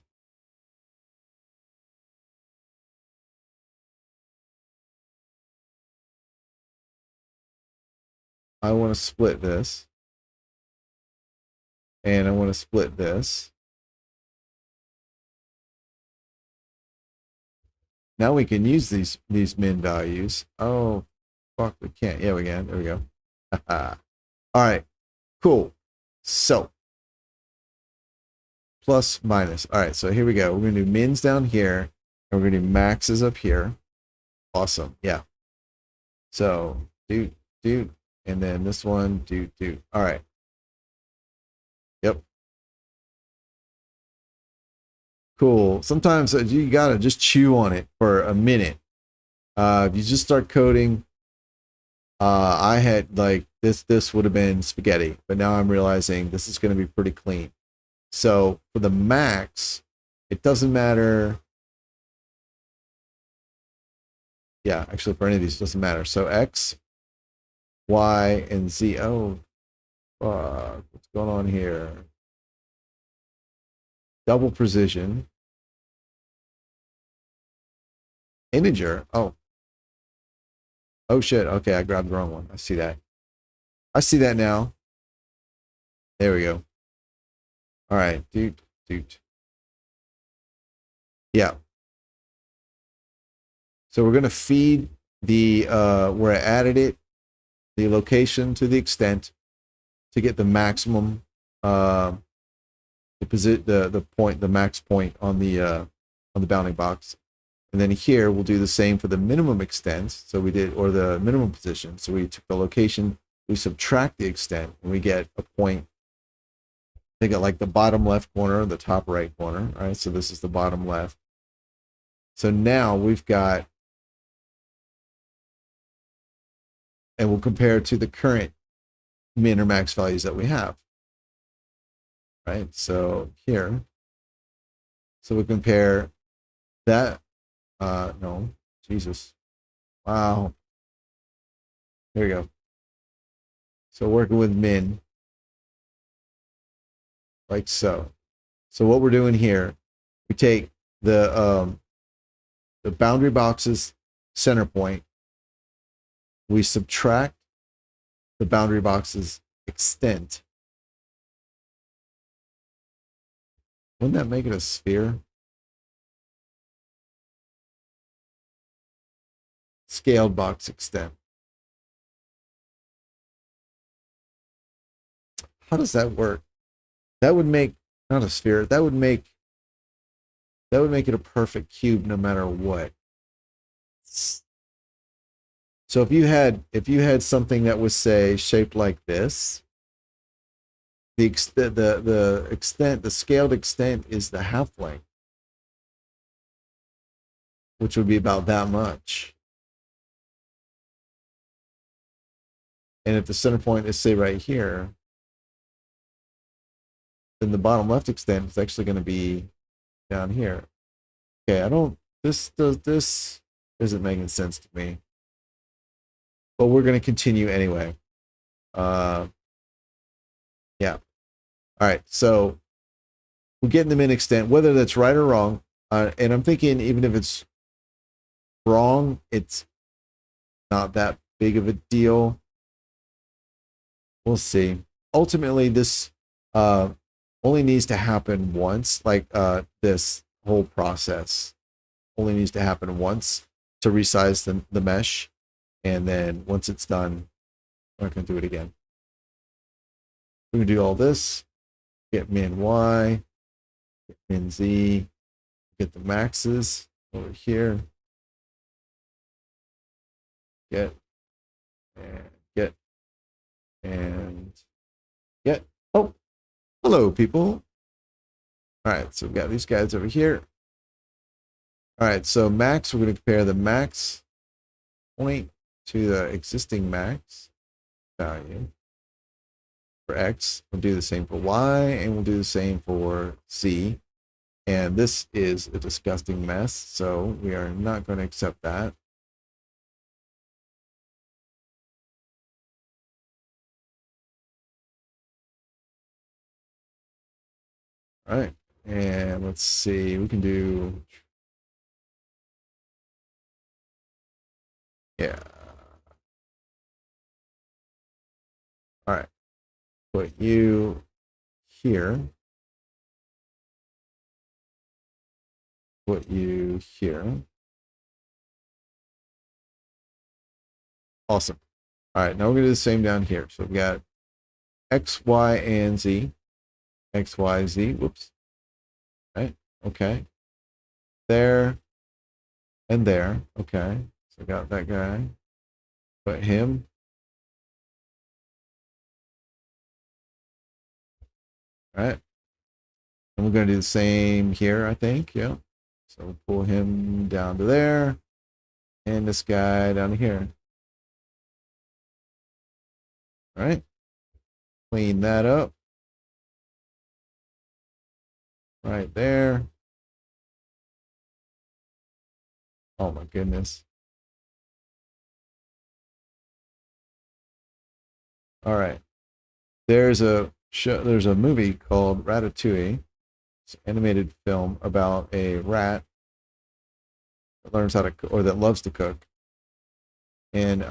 I want to split this. And I want to split this. Now we can use these min values. Oh, fuck, we can't. Yeah, we can. There we go. All right, cool. So, plus, minus. All right, so here we go. We're going to do mins down here, and we're going to do maxes up here. Awesome. Yeah. So, do, and then this one, do. All right. Yep. Cool. Sometimes you got to just chew on it for a minute. If you just start coding, I had like this would have been spaghetti, but now I'm realizing this is going to be pretty clean. So for the max, it doesn't matter. Yeah, actually for any of these, it doesn't matter. So X, Y, and Z. Oh, fuck. What's going on here? Double precision. Integer. Oh. Oh shit. Okay, I grabbed the wrong one. I see that. I see that now. There we go. All right. Doot. Yeah. So we're going to feed the where I added it, the location to the extent to get the maximum the point, the max point on the bounding box. And then here we'll do the same for the minimum extent. So we did, or the minimum position. So we took the location, we subtract the extent, and we get a point. Think of like the bottom left corner, the top right corner. All right, so this is the bottom left. So now we've got, and we'll compare to the current min or max values that we have. Right, so here, so we compare that. No, Jesus. Wow. There we go. So working with min, like so. So what we're doing here, we take the boundary box's center point, we subtract the boundary box's extent. Wouldn't that make it a sphere? Scaled box extent. How does that work? That would make, not a sphere, that would make it a perfect cube no matter what. So if you had something that was, say, shaped like this, the extent, the scaled extent is the half length, which would be about that much. And if the center point is, say, right here, then the bottom left extent is actually going to be down here. Okay, this isn't making sense to me. But we're going to continue anyway. Yeah. All right, so we're getting the min extent, whether that's right or wrong. And I'm thinking even if it's wrong, it's not that big of a deal. We'll see. Ultimately, this only needs to happen once, like this whole process only needs to happen once to resize the mesh. And then once it's done, we're not going to do it again. We're going to do all this, get min Y, get min Z, get the maxes over here, get, and get, and get. Oh, hello, people. All right, so we've got these guys over here. All right, so max, we're going to compare the max point to the existing max value for X. We'll do the same for Y, and we'll do the same for Z. And this is a disgusting mess, so we are not going to accept that. All right, and let's see, we can do, yeah. All right, put you here. Put you here. Awesome. All right, now we're going to do the same down here. So we've got X, Y, and Z. X, Y, Z. Whoops. All right. Okay. There and there. Okay. So I got that guy. Put him. All right. And we're going to do the same here, I think. Yeah. So we'll pull him down to there. And this guy down to here. All right. Clean that up. Right there. Oh my goodness. All right. There's a movie called Ratatouille. It's an animated film about a rat that learns how to or that loves to cook. And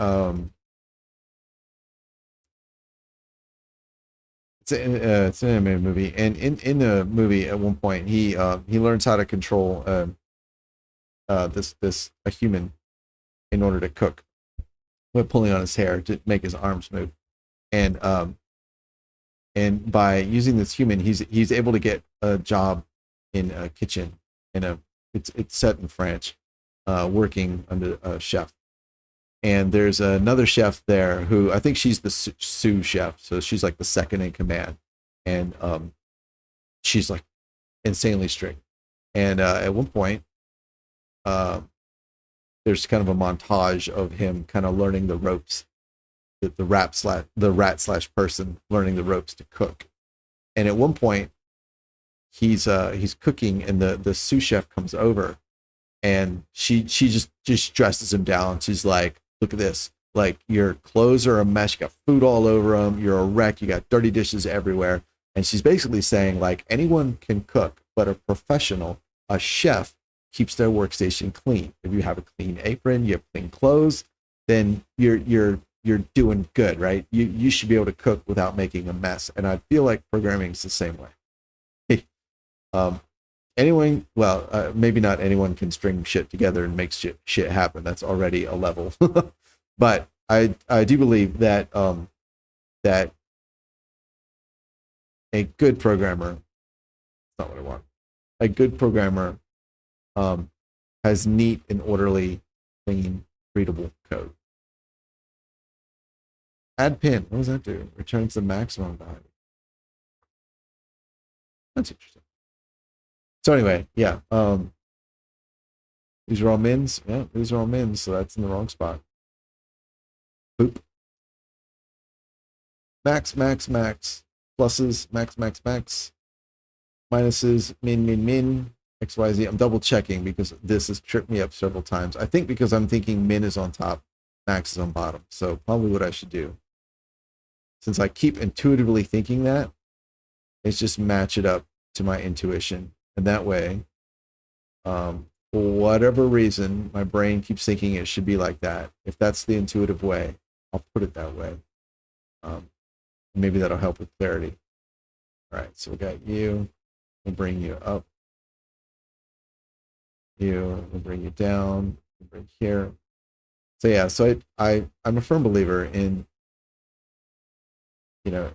it's an animated movie, and in the movie at one point he learns how to control a human in order to cook with pulling on his hair to make his arms move, and by using this human, he's able to get a job in a kitchen it's set in France, working under a chef. And there's another chef there who I think she's the sous chef, so she's like the second in command, and she's like insanely strict. And at one point, there's kind of a montage of him kind of learning the ropes, the rat slash person learning the ropes to cook. And at one point, he's cooking, and the sous chef comes over, and she just dresses him down. She's like, look at this. Like, your clothes are a mess. You got food all over them. You're a wreck. You got dirty dishes everywhere. And she's basically saying, like, anyone can cook, but a professional, a chef, keeps their workstation clean. If you have a clean apron, you have clean clothes, then you're doing good, right? You should be able to cook without making a mess. And I feel like programming is the same way. Anyone, well, maybe not anyone can string shit together and make shit happen. That's already a level. But I do believe that that a good programmer, that's not what I want. A good programmer has neat and orderly, clean, readable code. Add pin. What does that do? Returns the maximum value. That's interesting. So anyway, yeah. These are all mins. Yeah, these are all mins, so that's in the wrong spot. Boop. Max, max, max. Pluses, max, max, max. Minuses, min, min, min. X, Y, Z. I'm double checking because this has tripped me up several times. I think because I'm thinking min is on top, max is on bottom. So probably what I should do, since I keep intuitively thinking that, It's just match it up to my intuition. And that way, for whatever reason, my brain keeps thinking it should be like that. If that's the intuitive way, I'll put it that way. Maybe that'll help with clarity. All right, so we got you. We'll bring you up. We'll bring you down. We'll bring here. So yeah, so I'm a firm believer in, you know,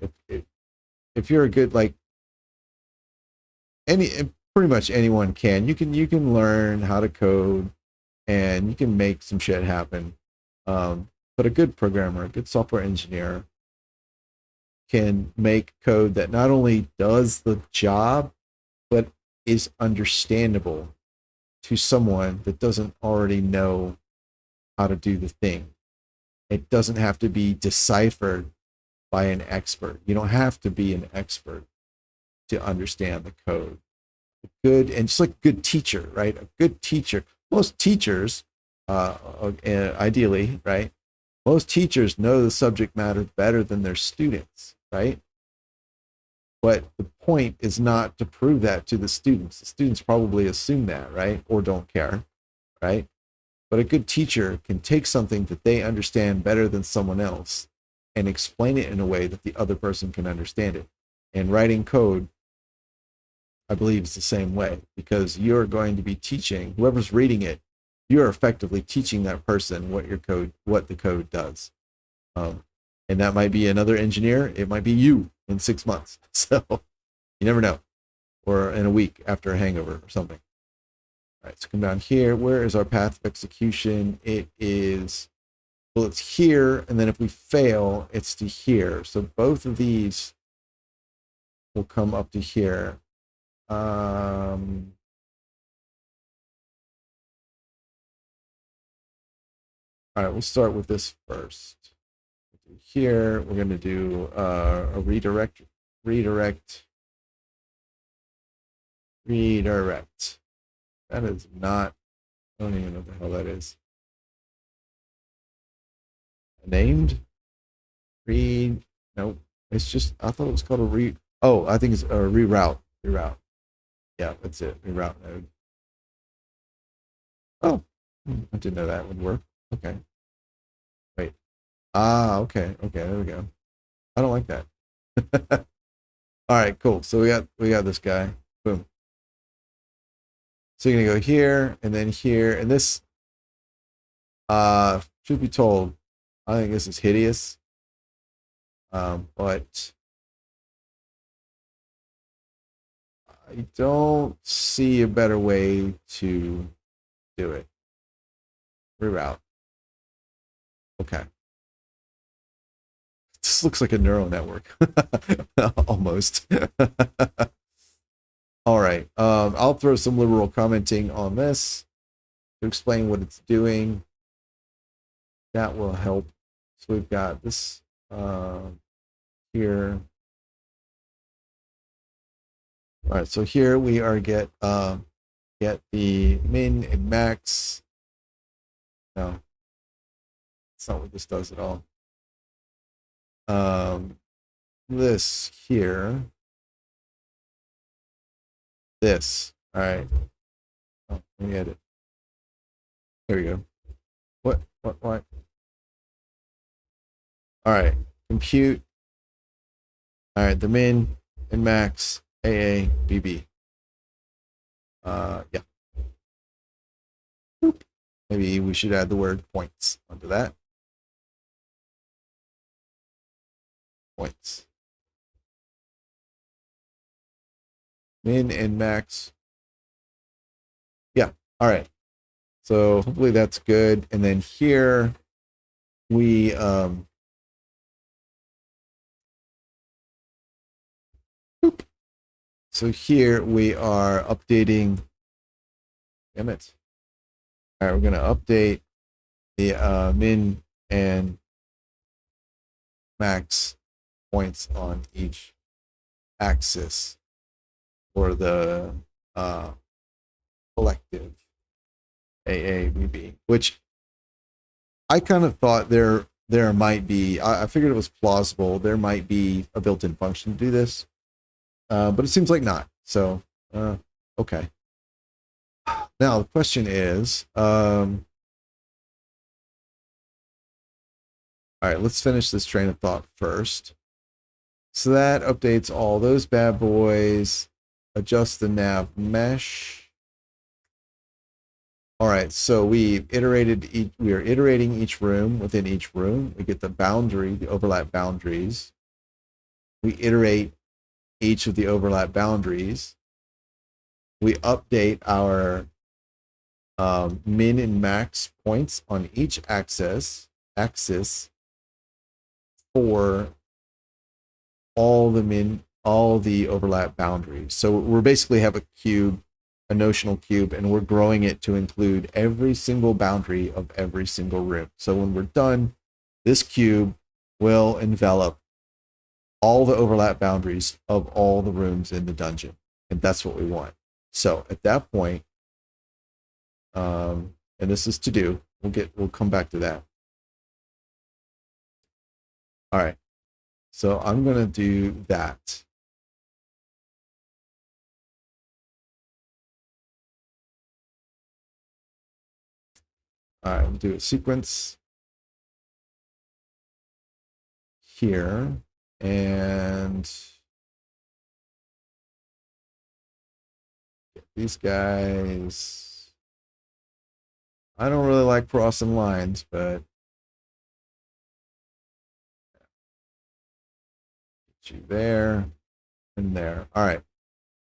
if you're a good, like, pretty much anyone can. You can learn how to code, and you can make some shit happen. But a good programmer, a good software engineer, can make code that not only does the job, but is understandable to someone that doesn't already know how to do the thing. It doesn't have to be deciphered by an expert. You don't have to be an expert to understand the code. Good, and just like a good teacher, right? A good teacher. Most teachers, ideally, right? Most teachers know the subject matter better than their students, right? But the point is not to prove that to the students. The students probably assume that, right? Or don't care, right? But a good teacher can take something that they understand better than someone else and explain it in a way that the other person can understand it. And writing code, I believe, is the same way, because you're going to be teaching whoever's reading it. You're effectively teaching that person what the code does. And that might be another engineer. It might be you in 6 months. So you never know. Or in a week after a hangover or something. All right, so come down here. Where is our path of execution? It is, well, it's here. And then if we fail, it's to here. So both of these will come up to here. All right, we'll start with this first. Here, we're going to do a redirect. That is not, I don't even know what the hell that is. Named? Nope. It's just, I thought it was called a oh, I think it's a reroute. Yeah, that's it. Reroute node. Oh, I didn't know that would work. Okay. Wait. Okay. There we go. I don't like that. All right, cool. So we got this guy. Boom. So you're gonna go here and then here, and this, truth be told, I think this is hideous. But I don't see a better way to do it. Reroute. Okay. This looks like a neural network. Almost. All right. I'll throw some liberal commenting on this to explain what it's doing. That will help. So we've got this here. All right, so here we are get the min and max. No, that's not what this does at all. This here. This. All right. Oh, let me edit. There we go. What? All right. Compute. All right. The min and max. AA, BB. Yeah. Boop. Maybe we should add the word points onto that. Points. Min and max. Yeah. All right. So hopefully that's good. And then here we so here we are updating. Damn it. All right, we're going to update the min and max points on each axis for the collective AABB, which I kind of thought there might be, I figured it was plausible. There might be a built-in function to do this. but it seems like not. So, okay. Now the question is, all right, let's finish this train of thought first. So that updates all those bad boys. Adjust the nav mesh. All right, so we are iterating each room within each room. We get the boundary, the overlap boundaries. We iterate each of the overlap boundaries. We update our min and max points on each axis for all the overlap boundaries. So we're basically have a cube, a notional cube, and we're growing it to include every single boundary of every single room. So when we're done, this cube will envelop all the overlap boundaries of all the rooms in the dungeon. And that's what we want. So at that point, and this is to do, we'll come back to that. All right. So I'm going to do that. All right, we'll do a sequence here, and get these guys. I don't really like crossing lines, but get you there and there. All right.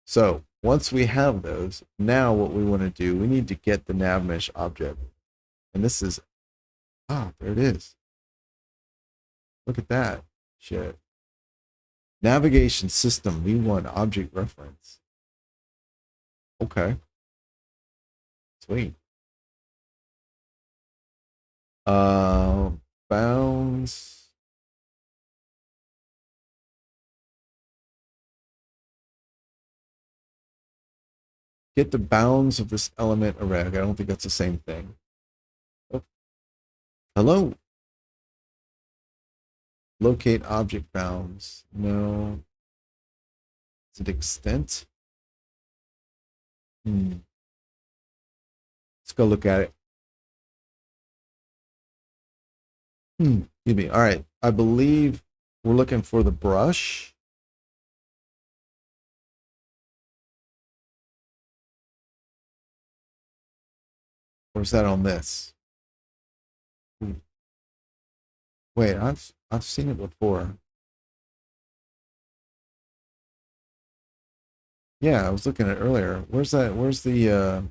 So once we have those, now what we want to do, we need to get the Navmesh object. And this is, there it is. Look at that shit. Navigation system, V1 object reference. Okay. Sweet. Bounds. Get the bounds of this element array. I don't think that's the same thing. Oh. Hello. Locate object bounds. No. Is it extent? Let's go look at it. Excuse me. All right. I believe we're looking for the brush. Or is that on this? Wait, I've seen it before. Yeah, I was looking at it earlier. Where's that? Where's the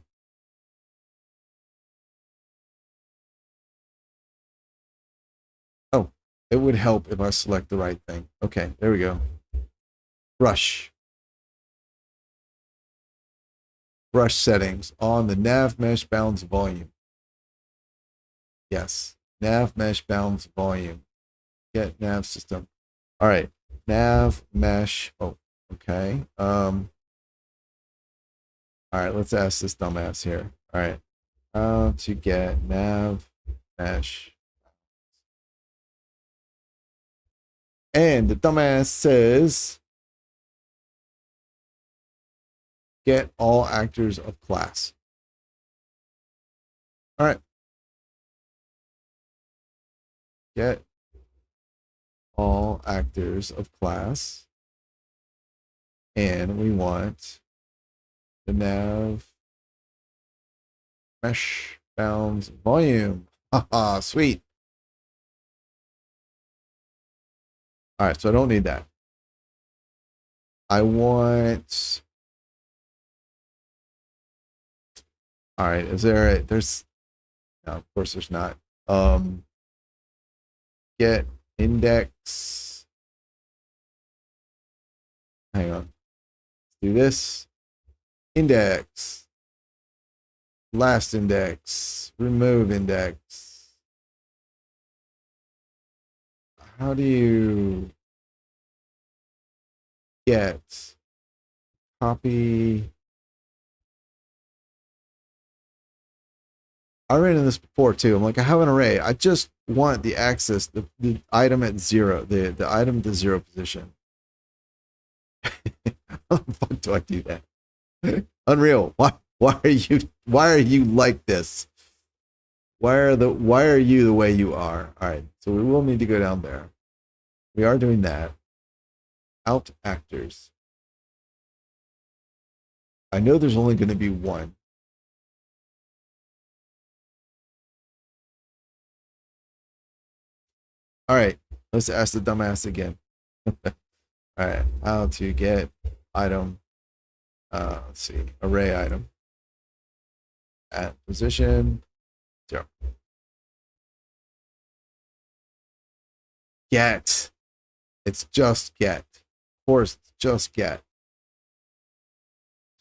Oh, it would help if I select the right thing. Okay, there we go. Brush. Brush settings on the nav mesh bounds volume. Yes, nav mesh bounds volume. Get nav system. All right, nav mesh. Oh, okay. All right, let's ask this dumbass here. All right, how to get nav mesh. And the dumbass says, get all actors of class. All right. Get all actors of class. And we want the nav mesh bounds volume. Haha, sweet. All right, so I don't need that. I want. All right, is there there's no, of course there's not. Get index. Hang on. Let's do this. Index. Last index. Remove index. How do you get copy? I ran into this before too. I'm like, I have an array. I just want the axis, the item at 0, the item at the 0 position. I'm the fuck do I do that? Unreal. Why are you like this? Why are you the way you are? All right, so we will need to go down there. We are doing that. Out actors. I know there's only going to be one. All right, let's ask the dumbass again. All right, how to get item? Let's see, array item at position 0. Get. It's just get. Of course, it's just get.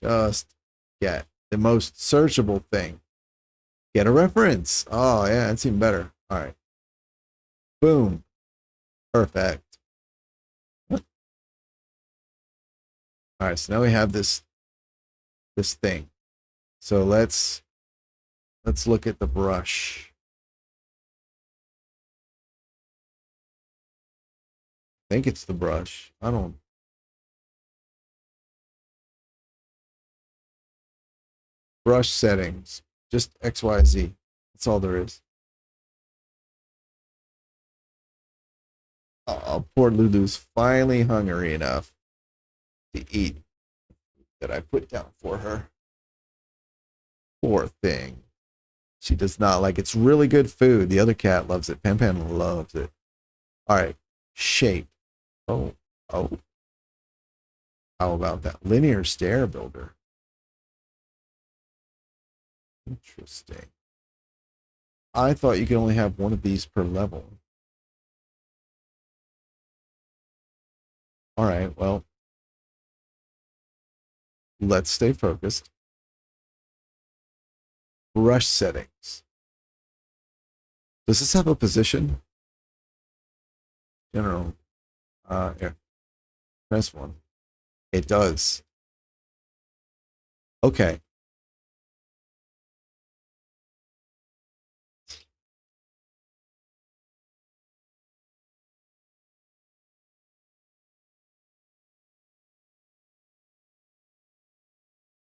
Just get. The most searchable thing. Get a reference. Oh, yeah, that's even better. All right. Boom. Perfect. All right, so now we have this thing. So let's look at the brush. I think it's the brush. I don't. Brush settings. Just XYZ. That's all there is. Oh, poor Lulu's finally hungry enough to eat that I put down for her. Poor thing. She does not like it. It's really good food. The other cat loves it. Pan Pan loves it. All right. Shape. Oh. How about that? Linear stair builder. Interesting. I thought you could only have one of these per level. All right, well, let's stay focused. Brush settings. Does this have a position? General. Here. Press 1. It does. Okay.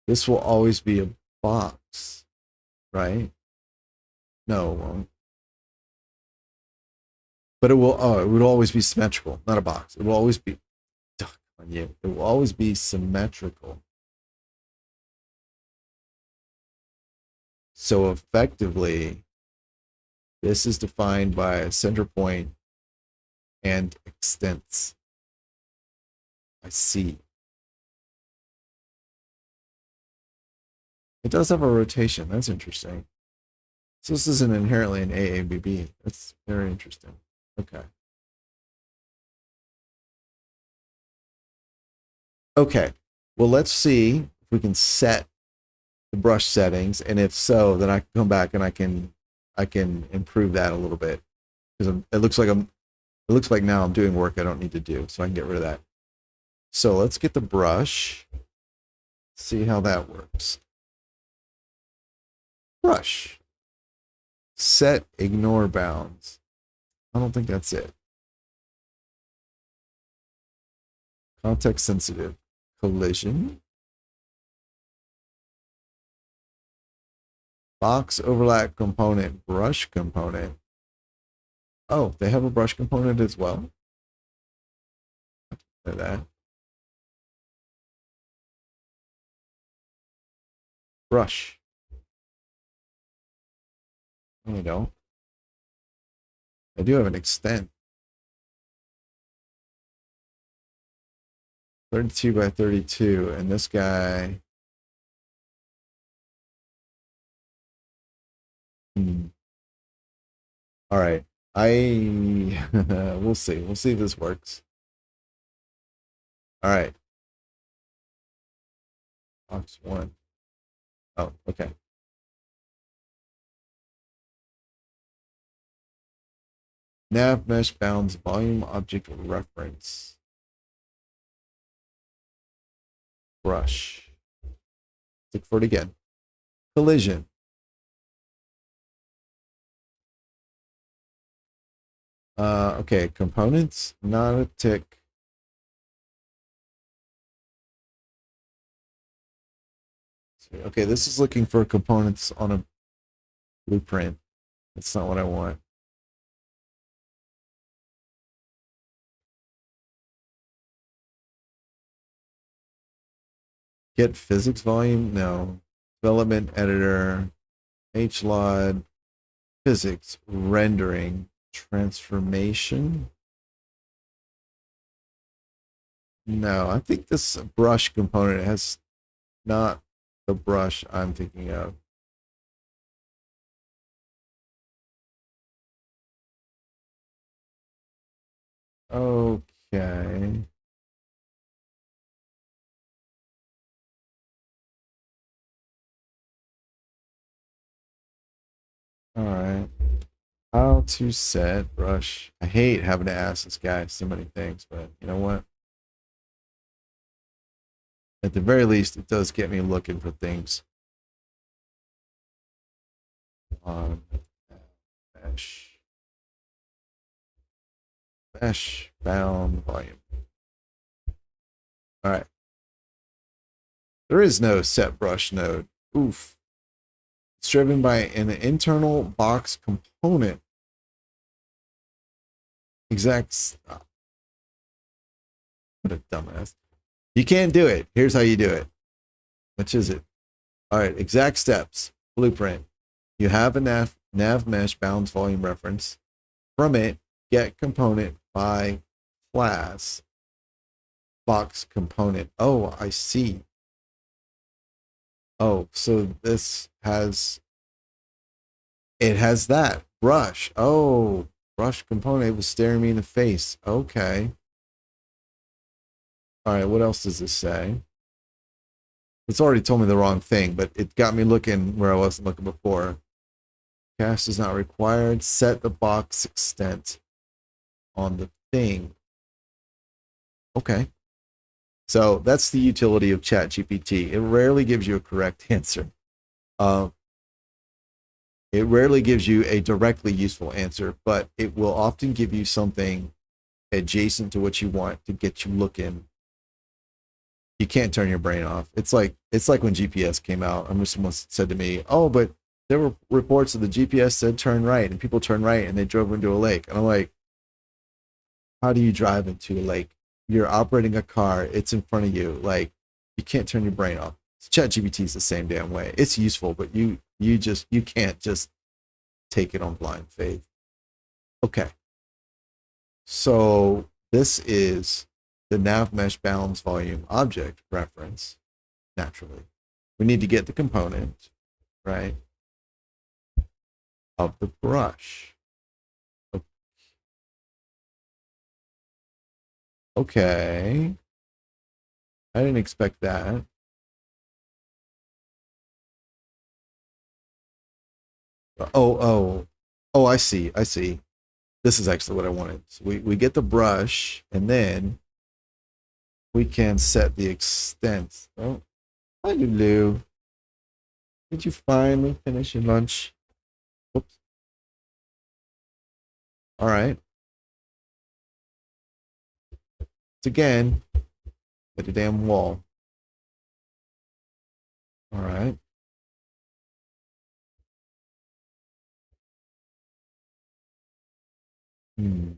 This will always be a box, right? No, it won't. But it will. Oh, it would always be symmetrical, not a box. It will always be. Duck on you. It will always be symmetrical. So effectively, this is defined by a center point and extents. I see. It does have a rotation. That's interesting. So this isn't inherently an AABB. That's very interesting. Okay. Okay. Well, let's see if we can set the brush settings, and if so, then I can come back and I can improve that a little bit, because it looks like now I'm doing work I don't need to do, so I can get rid of that. So let's get the brush. See how that works. Brush. Set ignore bounds. I don't think that's it. Context sensitive. Collision. Box overlap component. Brush component. Oh, they have a brush component as well. Look at that. Brush. No, they don't. I do have an extent. 32 by 32, and this guy. All right. We'll see. We'll see if this works. All right. Box 1. Oh, okay. Navmesh bounds volume object reference. Brush. Look for it again. Collision. Okay, components, not a tick. Okay, this is looking for components on a blueprint. That's not what I want. Get physics volume? No. Development editor, HLOD, physics, rendering, transformation. No, I think this brush component has not the brush I'm thinking of. Okay. All right. How to set brush. I hate having to ask this guy so many things, but you know what? At the very least, it does get me looking for things on mesh bound volume. All right. There is no set brush node. Oof. It's driven by an internal box component. Exact. What a dumbass. You can't do it. Here's how you do it. Which is it? All right. Exact steps. Blueprint. You have a Navmesh bounds volume reference. From it, get component by class box component. Oh, I see. Oh, so this has that brush. Oh, brush component. It was staring me in the face. Okay. All right, what else does this say? It's already told me the wrong thing, but it got me looking where I wasn't looking before. Cast is not required. Set the box extent on the thing. Okay. So that's the utility of ChatGPT. It rarely gives you a correct answer. It rarely gives you a directly useful answer, but it will often give you something adjacent to what you want to get you looking. You can't turn your brain off. It's like when GPS came out. I remember someone said to me, "Oh, but there were reports that the GPS said turn right, and people turned right, and they drove into a lake." And I'm like, "How do you drive into a lake? You're operating a car. It's in front of you. Like, you can't turn your brain off." ChatGPT is the same damn way. It's useful, but you can't just take it on blind faith. Okay, so this is the Navmesh bounds volume object reference. Naturally, we need to get the component, right, of the brush. Okay, I didn't expect that. Oh, I see. This is actually what I wanted. So we get the brush, and then we can set the extent. Oh, hi, Lulu. Did you finally finish your lunch? Whoops. All right. It's again at the damn wall. All right. Hmm.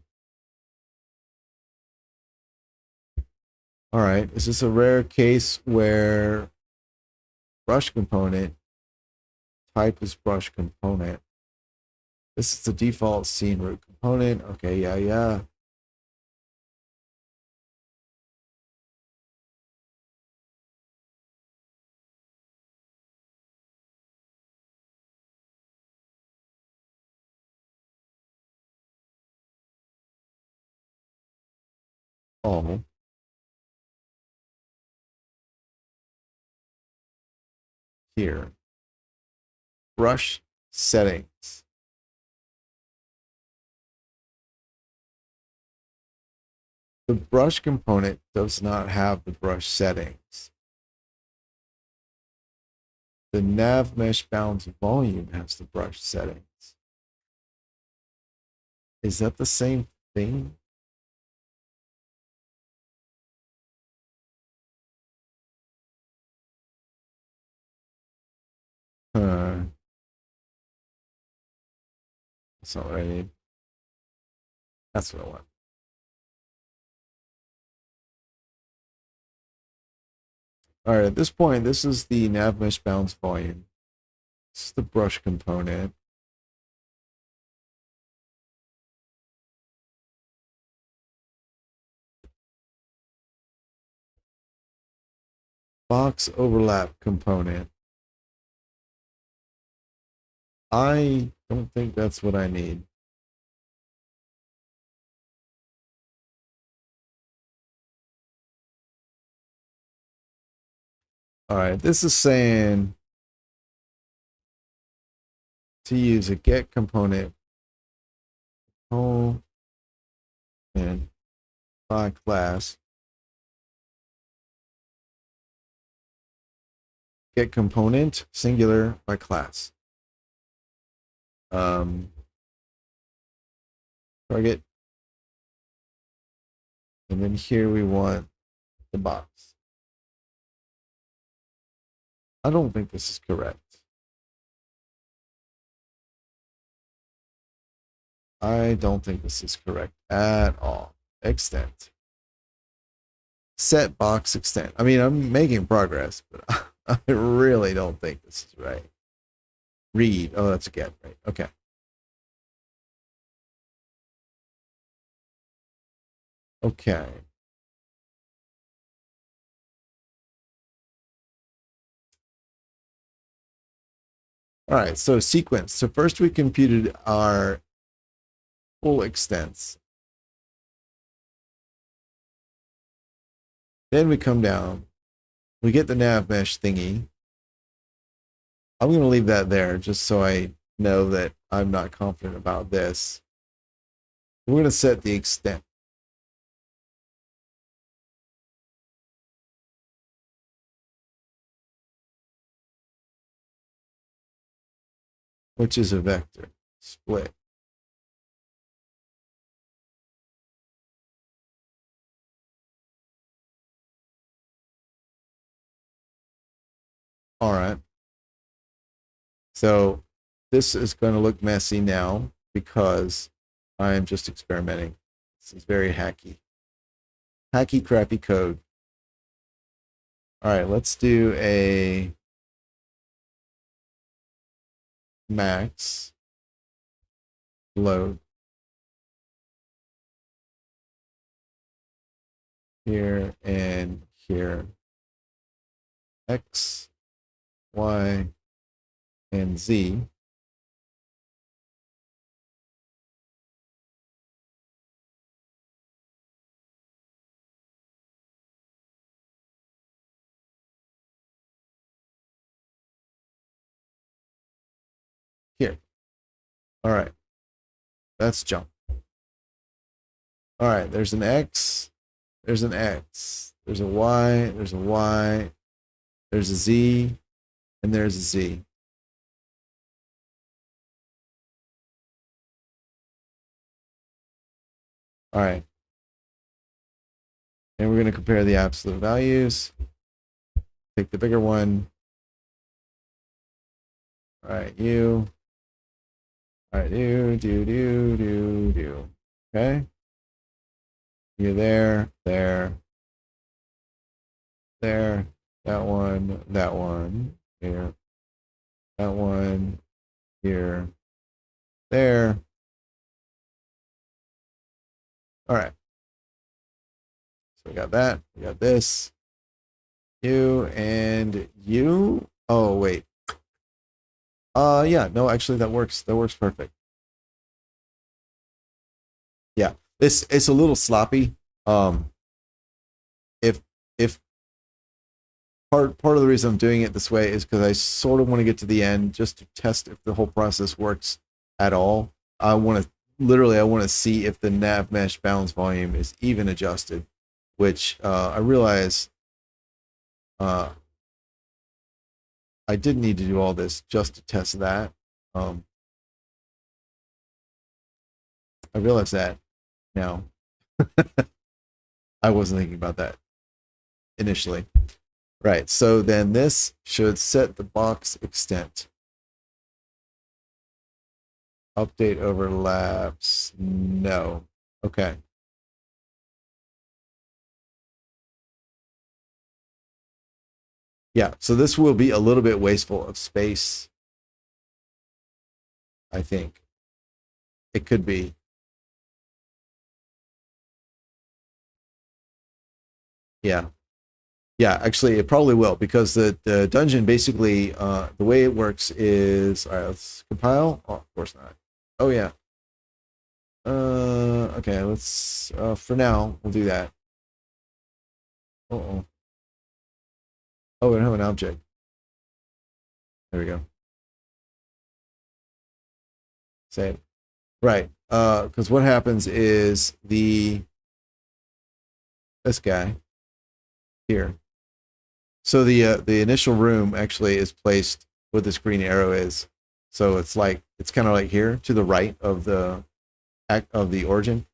All right. Is this a rare case where brush component type is brush component? This is the default scene root component. Okay, yeah. Oh, here. Brush settings. The brush component does not have the brush settings. The Navmesh bounds volume has the brush settings. Is that the same thing? That's not what I need. That's what I want. All right, at this point, this is the Navmesh bounce volume. This is the brush component. Box overlap component. I don't think that's what I need. All right, this is saying to use a get component home and by class. Get component singular by class. Target. And then here we want the box. I don't think this is correct. I don't think this is correct at all. Extent. Set box extent. I mean, I'm making progress, but I really don't think this is right. Read. Oh, that's a get, right? Okay. Okay. All right, so sequence. So first we computed our full extents. Then we come down. We get the Navmesh thingy. I'm going to leave that there just so I know that I'm not confident about this. We're going to set the extent. Which is a vector split. All right. So this is going to look messy now because I am just experimenting. This is very hacky. Hacky, crappy code. All right, let's do a max load here and here. X, Y, and Z. Here. All right. That's jump. All right. There's an X. There's an X. There's a Y. There's a Y. There's a Z. And there's a Z. All right. And we're going to compare the absolute values. Take the bigger one. All right, you. All right, do. Okay. You're there, there, there, that one, here, that one, here, there. All right. So we got that, we got this, you and you. Oh, wait. Yeah, no, actually that works. That works perfect. Yeah, it's a little sloppy. If part of the reason I'm doing it this way is because I sort of want to get to the end just to test if the whole process works at all. I want to see if the Navmesh balance volume is even adjusted, which I realize I did need to do all this just to test that. I realize that now. I wasn't thinking about that initially. Right, so then this should set the box extent. Update overlaps. No. Okay. Yeah, so this will be a little bit wasteful of space, I think. It could be. Yeah. Yeah, actually it probably will because the dungeon basically the way it works is all right, let's compile. Oh, of course not. Oh yeah. Okay, let's for now we'll do that. Uh-oh. Oh, we don't have an object. There we go. Save. Right. Because what happens is this guy here. So the initial room actually is placed where this green arrow is. So it's like it's kind of like here to the right of the origin,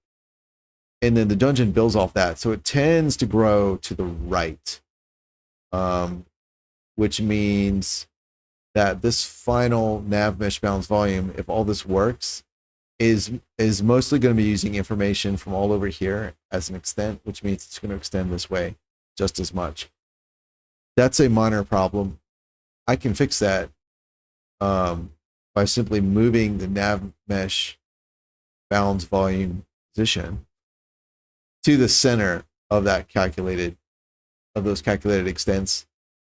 and then the dungeon builds off that. So it tends to grow to the right, um, which means that this final Navmesh balance volume, if all this works, is mostly going to be using information from all over here as an extent, which means it's going to extend this way just as much. That's a minor problem. I can fix that by simply moving the nav mesh bounds volume position to the center of those calculated extents,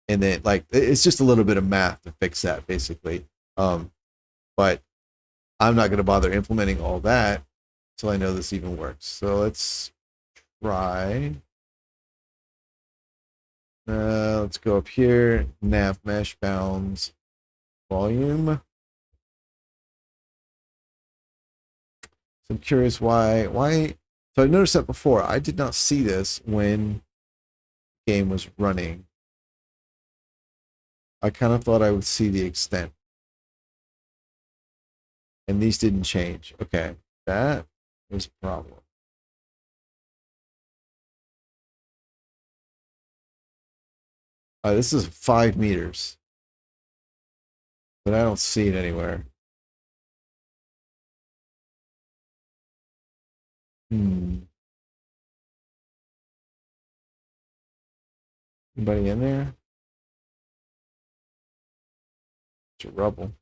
and then like it's just a little bit of math to fix that basically. But I'm not going to bother implementing all that until I know this even works. So let's try. Let's go up here, nav mesh bounds volume. So I'm curious why. So I noticed that before. I did not see this when the game was running. I kind of thought I would see the extent. And these didn't change. Okay, that is a problem. This is 5 meters, but I don't see it anywhere. Hmm. Anybody in there? It's rubble.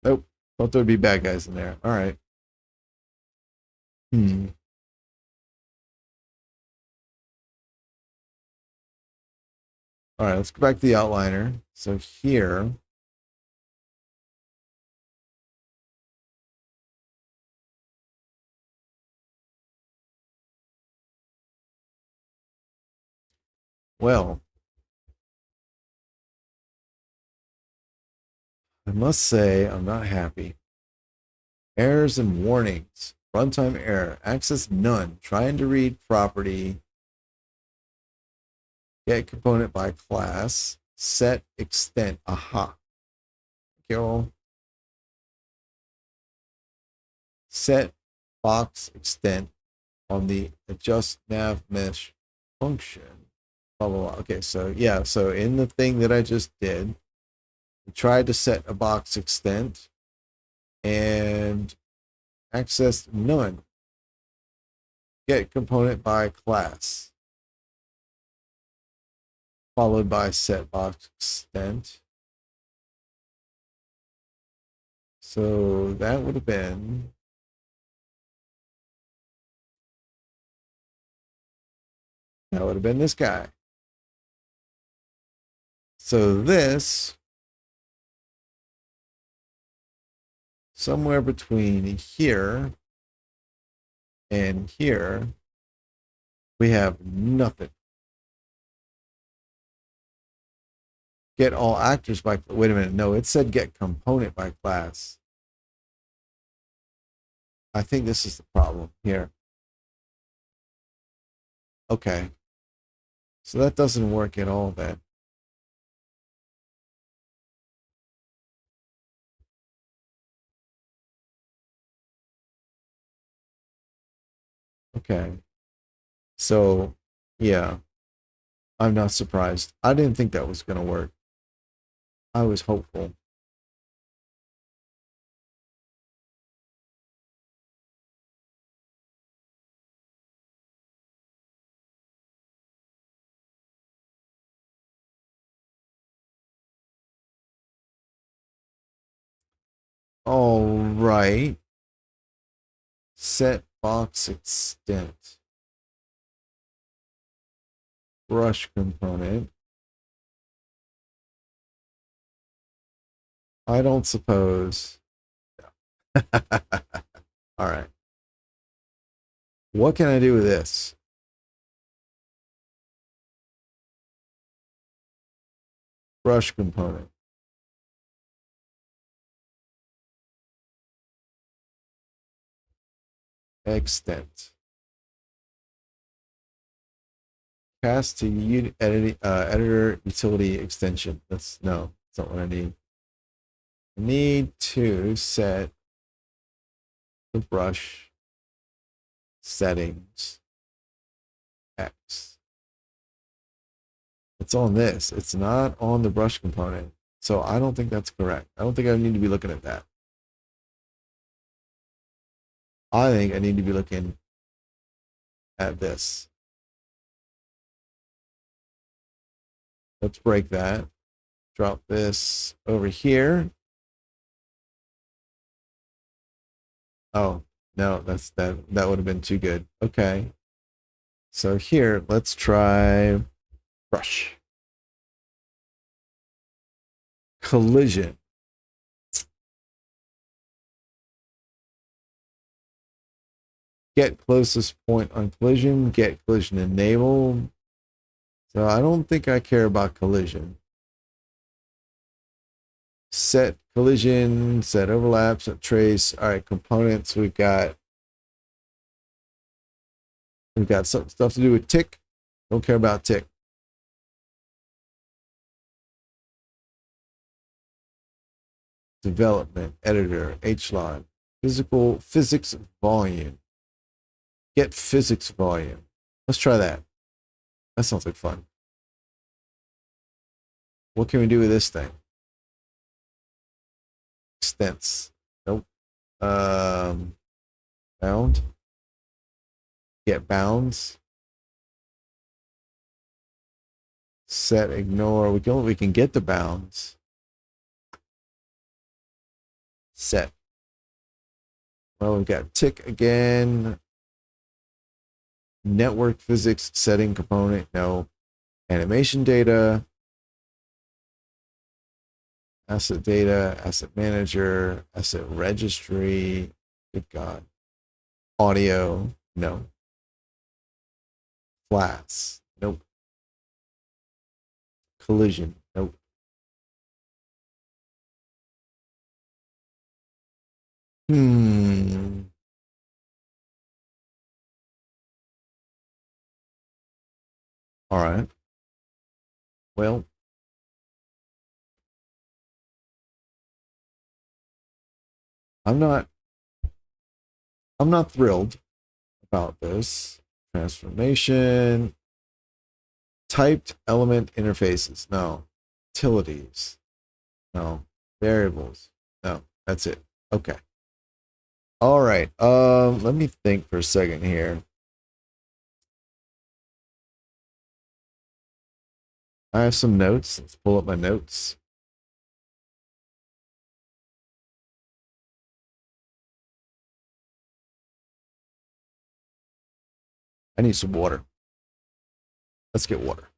Nope. Thought there'd be bad guys in there. All right. Hmm. All right, let's go back to the outliner. So here, well, I must say I'm not happy. Errors and warnings. Runtime error. Access none. Trying to read property. Get component by class. Set extent. Aha. Kill. Set box extent on the adjust nav mesh function. Blah, blah, blah. Okay, so yeah, so in the thing that I just did, I tried to set a box extent and access none. Get component by class. Followed by set box extent. So that would have been this guy. So this somewhere between here and here, we have nothing. Get all actors by, wait a minute, no, it said get component by class. I think this is the problem here. Okay. So that doesn't work at all then. Okay. So, yeah. I'm not surprised. I didn't think that was going to work. I was hopeful. All right. Set box extent. Brush component. I don't suppose. All right. What can I do with this? Brush component. Extent. Cast to editor utility extension. That's not what I need. I need to set the brush settings X. It's on this. It's not on the brush component. So I don't think that's correct. I don't think I need to be looking at that. I think I need to be looking at this. Let's break that. Drop this over here. Oh, no, that would have been too good. Okay. So here, let's try brush. Collision. Get closest point on collision. Get collision enabled. So I don't think I care about collision. Set collision, set overlap, set trace. All right, components. We've got some stuff to do with tick. Don't care about tick. Development, editor, hlog, physics volume. Get physics volume. Let's try that. That sounds like fun. What can we do with this thing? Extents. Nope. Bound. Get bounds. Set ignore. We can get the bounds. Set. Well, we've got tick again. Network physics setting component. No. Animation data. Asset data. Asset manager. Asset registry. Good God. Audio. No. Class. Nope. Collision. Nope. All right. Well, I'm not thrilled about this. Transformation. Typed element interfaces. No. Utilities. No. Variables. No. That's it. Okay. All right. Let me think for a second here. I have some notes. Let's pull up my notes. I need some water. Let's get water.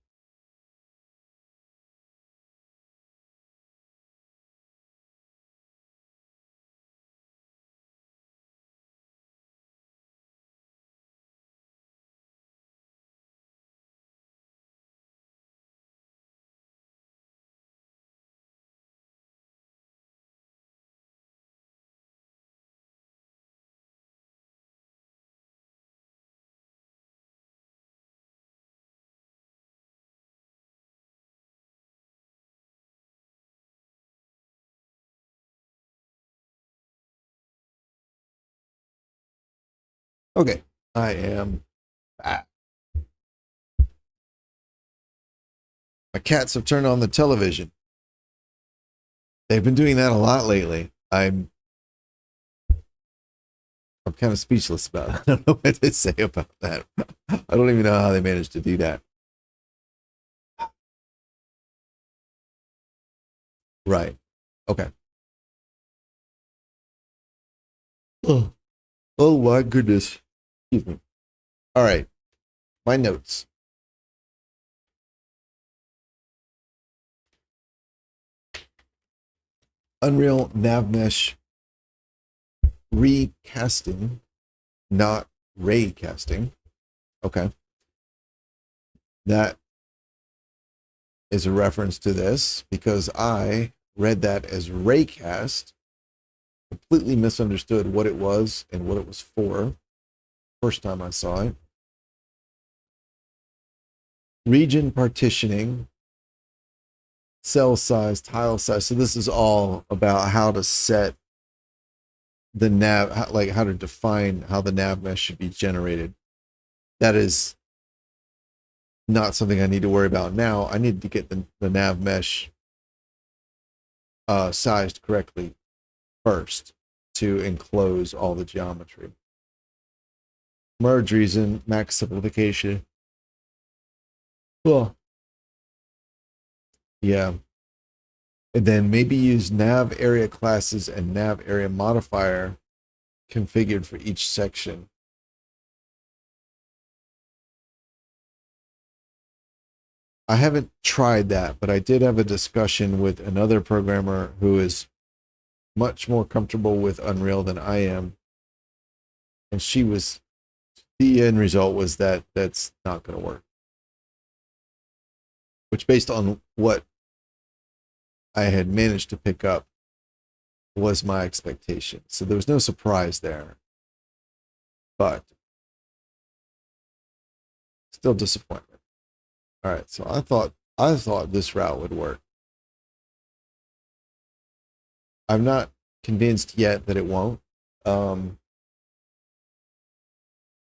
Okay. I am back. cats have turned on the television. They've been doing that a lot lately. I'm kind of speechless about it. I don't know what to say about that. I don't even know how they managed to do that. Right. Okay. Oh, oh my goodness. Excuse me. All right. My notes. Unreal Navmesh recasting, not ray casting. Okay. That is a reference to this because I read that as raycast, completely misunderstood what it was and what it was for. First time I saw it. Region partitioning, cell size, tile size. So this is all about how to set the nav, like how to define how the nav mesh should be generated. That is not something I need to worry about now. I need to get the nav mesh sized correctly first to enclose all the geometry. Merge reason, max simplification. Well, yeah. And then maybe use nav area classes and nav area modifier configured for each section. I haven't tried that, but I did have a discussion with another programmer who is much more comfortable with Unreal than I am. And the end result was that that's not going to work. Which, based on what I had managed to pick up, was my expectation. So there was no surprise there. But still disappointment. All right, so I thought this route would work. I'm not convinced yet that it won't. I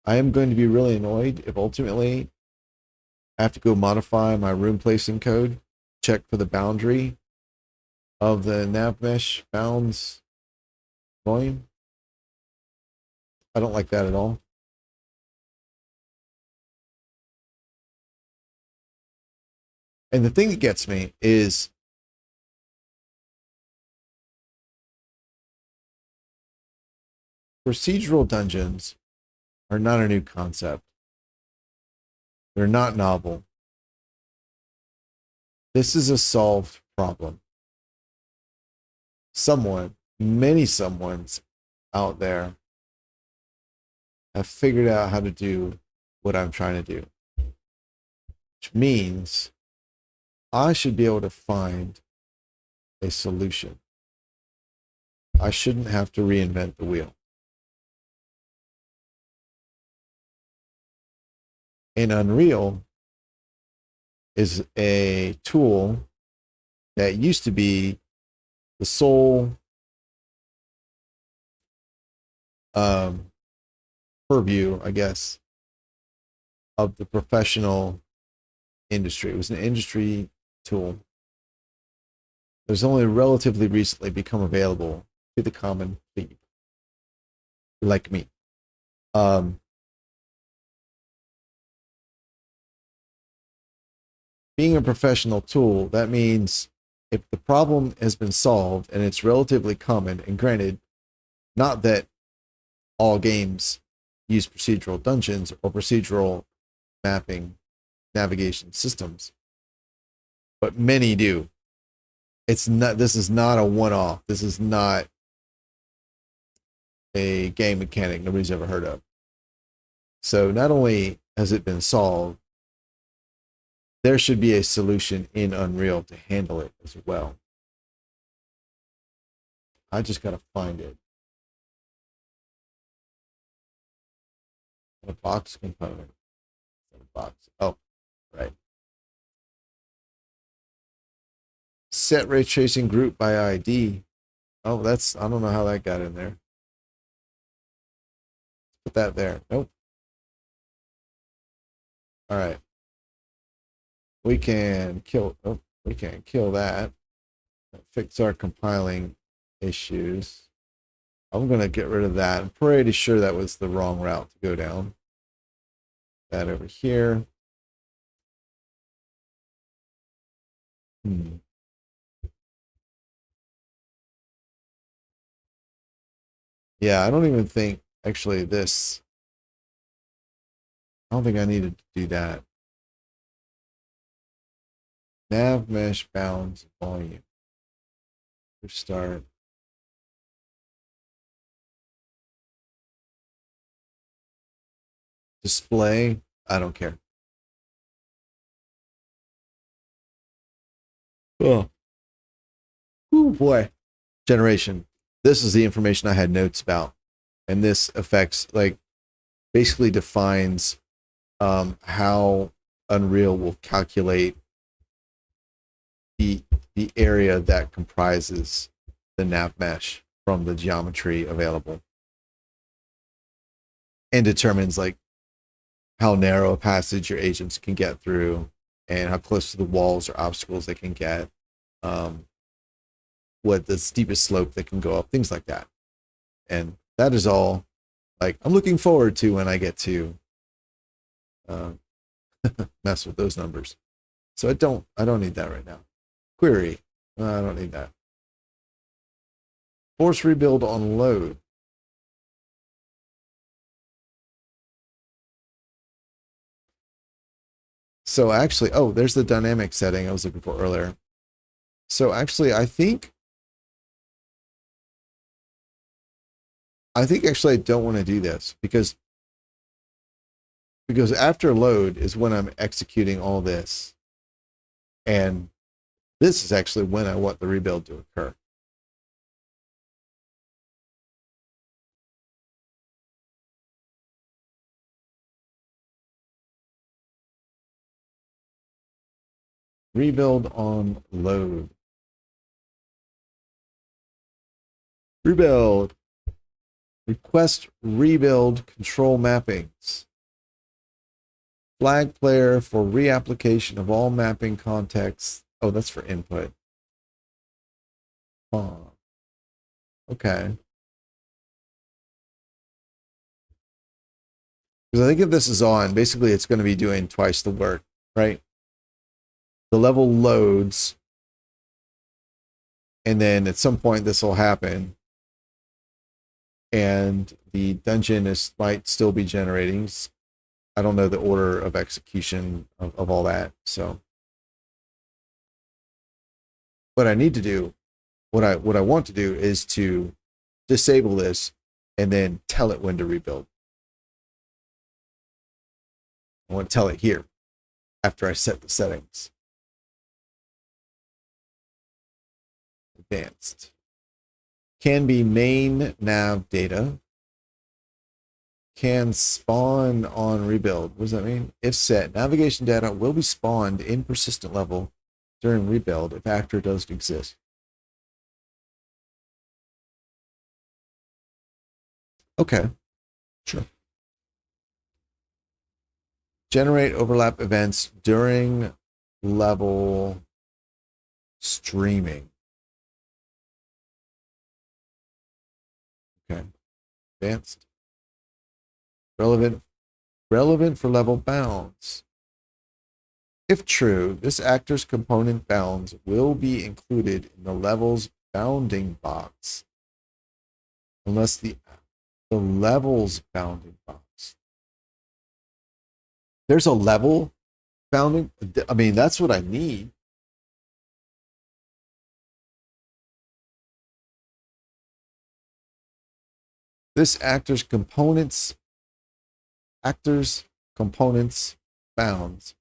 am going to be really annoyed if ultimately I have to go modify my room placing code, check for the boundary of the nav mesh bounds volume. I don't like that at all. And the thing that gets me is procedural dungeons are not a new concept. They're not novel. This is a solved problem. Many someones out there have figured out how to do what I'm trying to do. Which means I should be able to find a solution. I shouldn't have to reinvent the wheel. And Unreal is a tool that used to be the sole purview, I guess, of the professional industry. It was an industry tool. There's only relatively recently become available to the common plebe, like me. Being a professional tool, that means if the problem has been solved and it's relatively common, and granted, not that all games use procedural dungeons or procedural mapping navigation systems, but many do. This is not a one-off. This is not a game mechanic nobody's ever heard of. So not only has it been solved, there should be a solution in Unreal to handle it as well. I just got to find it. A box component. A box. Oh, right. Set ray tracing group by ID. Oh, I don't know how that got in there. Put that there. Nope. All right. we can kill, oh, we can't kill that. Fix our compiling issues. I'm going to get rid of that. I'm pretty sure that was the wrong route to go down. That over here. Yeah, I don't even think, actually, this, I don't think I needed to do that. Navmesh bounds volume. Start. Display, I don't care. Oh. Oh boy. Generation. This is the information I had notes about. And this affects, like, basically defines how Unreal will calculate the area that comprises the nav mesh from the geometry available, and determines like how narrow a passage your agents can get through and how close to the walls or obstacles they can get, what the steepest slope they can go up, things like that. And that is all like I'm looking forward to when I get to mess with those numbers. So I don't need that right now. Query, I don't need that. Force rebuild on load. So actually, oh, there's the dynamic setting I was looking for earlier. So actually, I think actually I don't want to do this because after load is when I'm executing all this. And this is actually when I want the rebuild to occur. Rebuild on load. Rebuild. Request rebuild control mappings. Flag player for reapplication of all mapping contexts. Oh, that's for input. Oh. Okay. Because I think if this is on, basically it's going to be doing twice the work, right? The level loads, and then at some point this will happen, and the dungeon might still be generating. I don't know the order of execution of all that. So what I need to do, what I want to do is to disable this and then tell it when to rebuild. I want to tell it here after I set the settings. Advanced. Can be main nav data. Can spawn on rebuild. What does that mean? If set, navigation data will be spawned in persistent level during rebuild if actor doesn't exist. Okay, sure. Generate overlap events during level streaming. Okay. Advanced. Relevant for level bounds. If true, this actor's component bounds will be included in the level's bounding box unless the level's bounding box. There's a level bounding. I mean, that's what I need. This actor's components bounds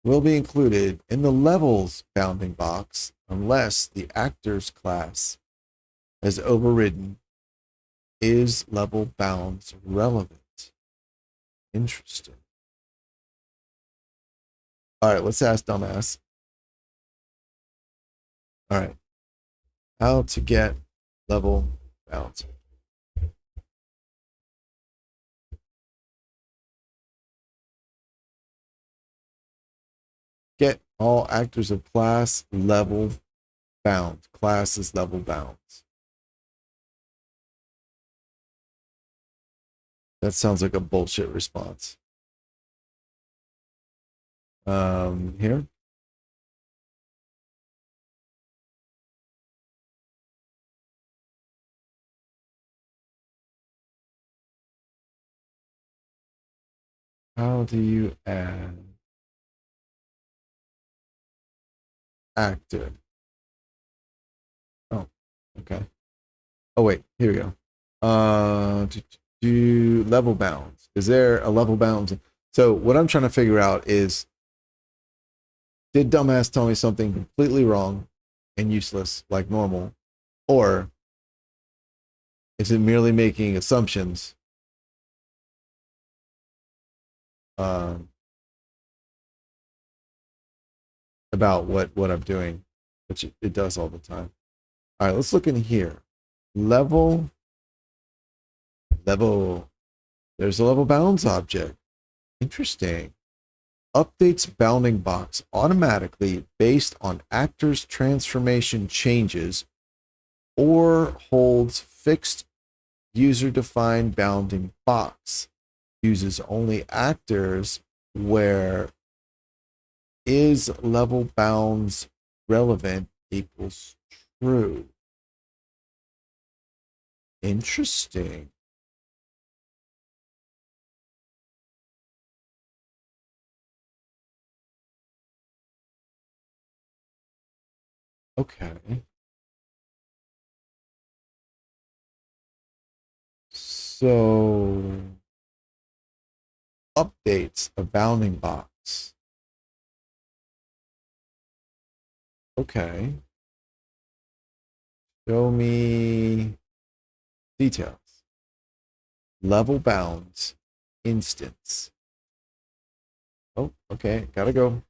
will be included in the level's bounding box unless the actor's class has overridden is level bounds relevant. Interesting. All right, let's ask dumbass. All right. How to get level bounds. get all actors of class level bound. Class is level bounds. That sounds like a bullshit response. Here. How do you add actor? Oh, okay. Oh wait, here we go. Do level bounds. Is there a level bounds? So what I'm trying to figure out is, did dumbass tell me something completely wrong and useless like normal, or is it merely making assumptions um, about what I'm doing, which it does all the time. All right, let's look in here. Level. There's a level bounds object. Interesting. Updates bounding box automatically based on actor's transformation changes, or holds fixed user-defined bounding box. Uses only actors where is level bounds relevant equals true. Interesting. Okay. So updates a bounding box. Okay. Show me details. Level bounds instance. Oh, okay. Gotta go.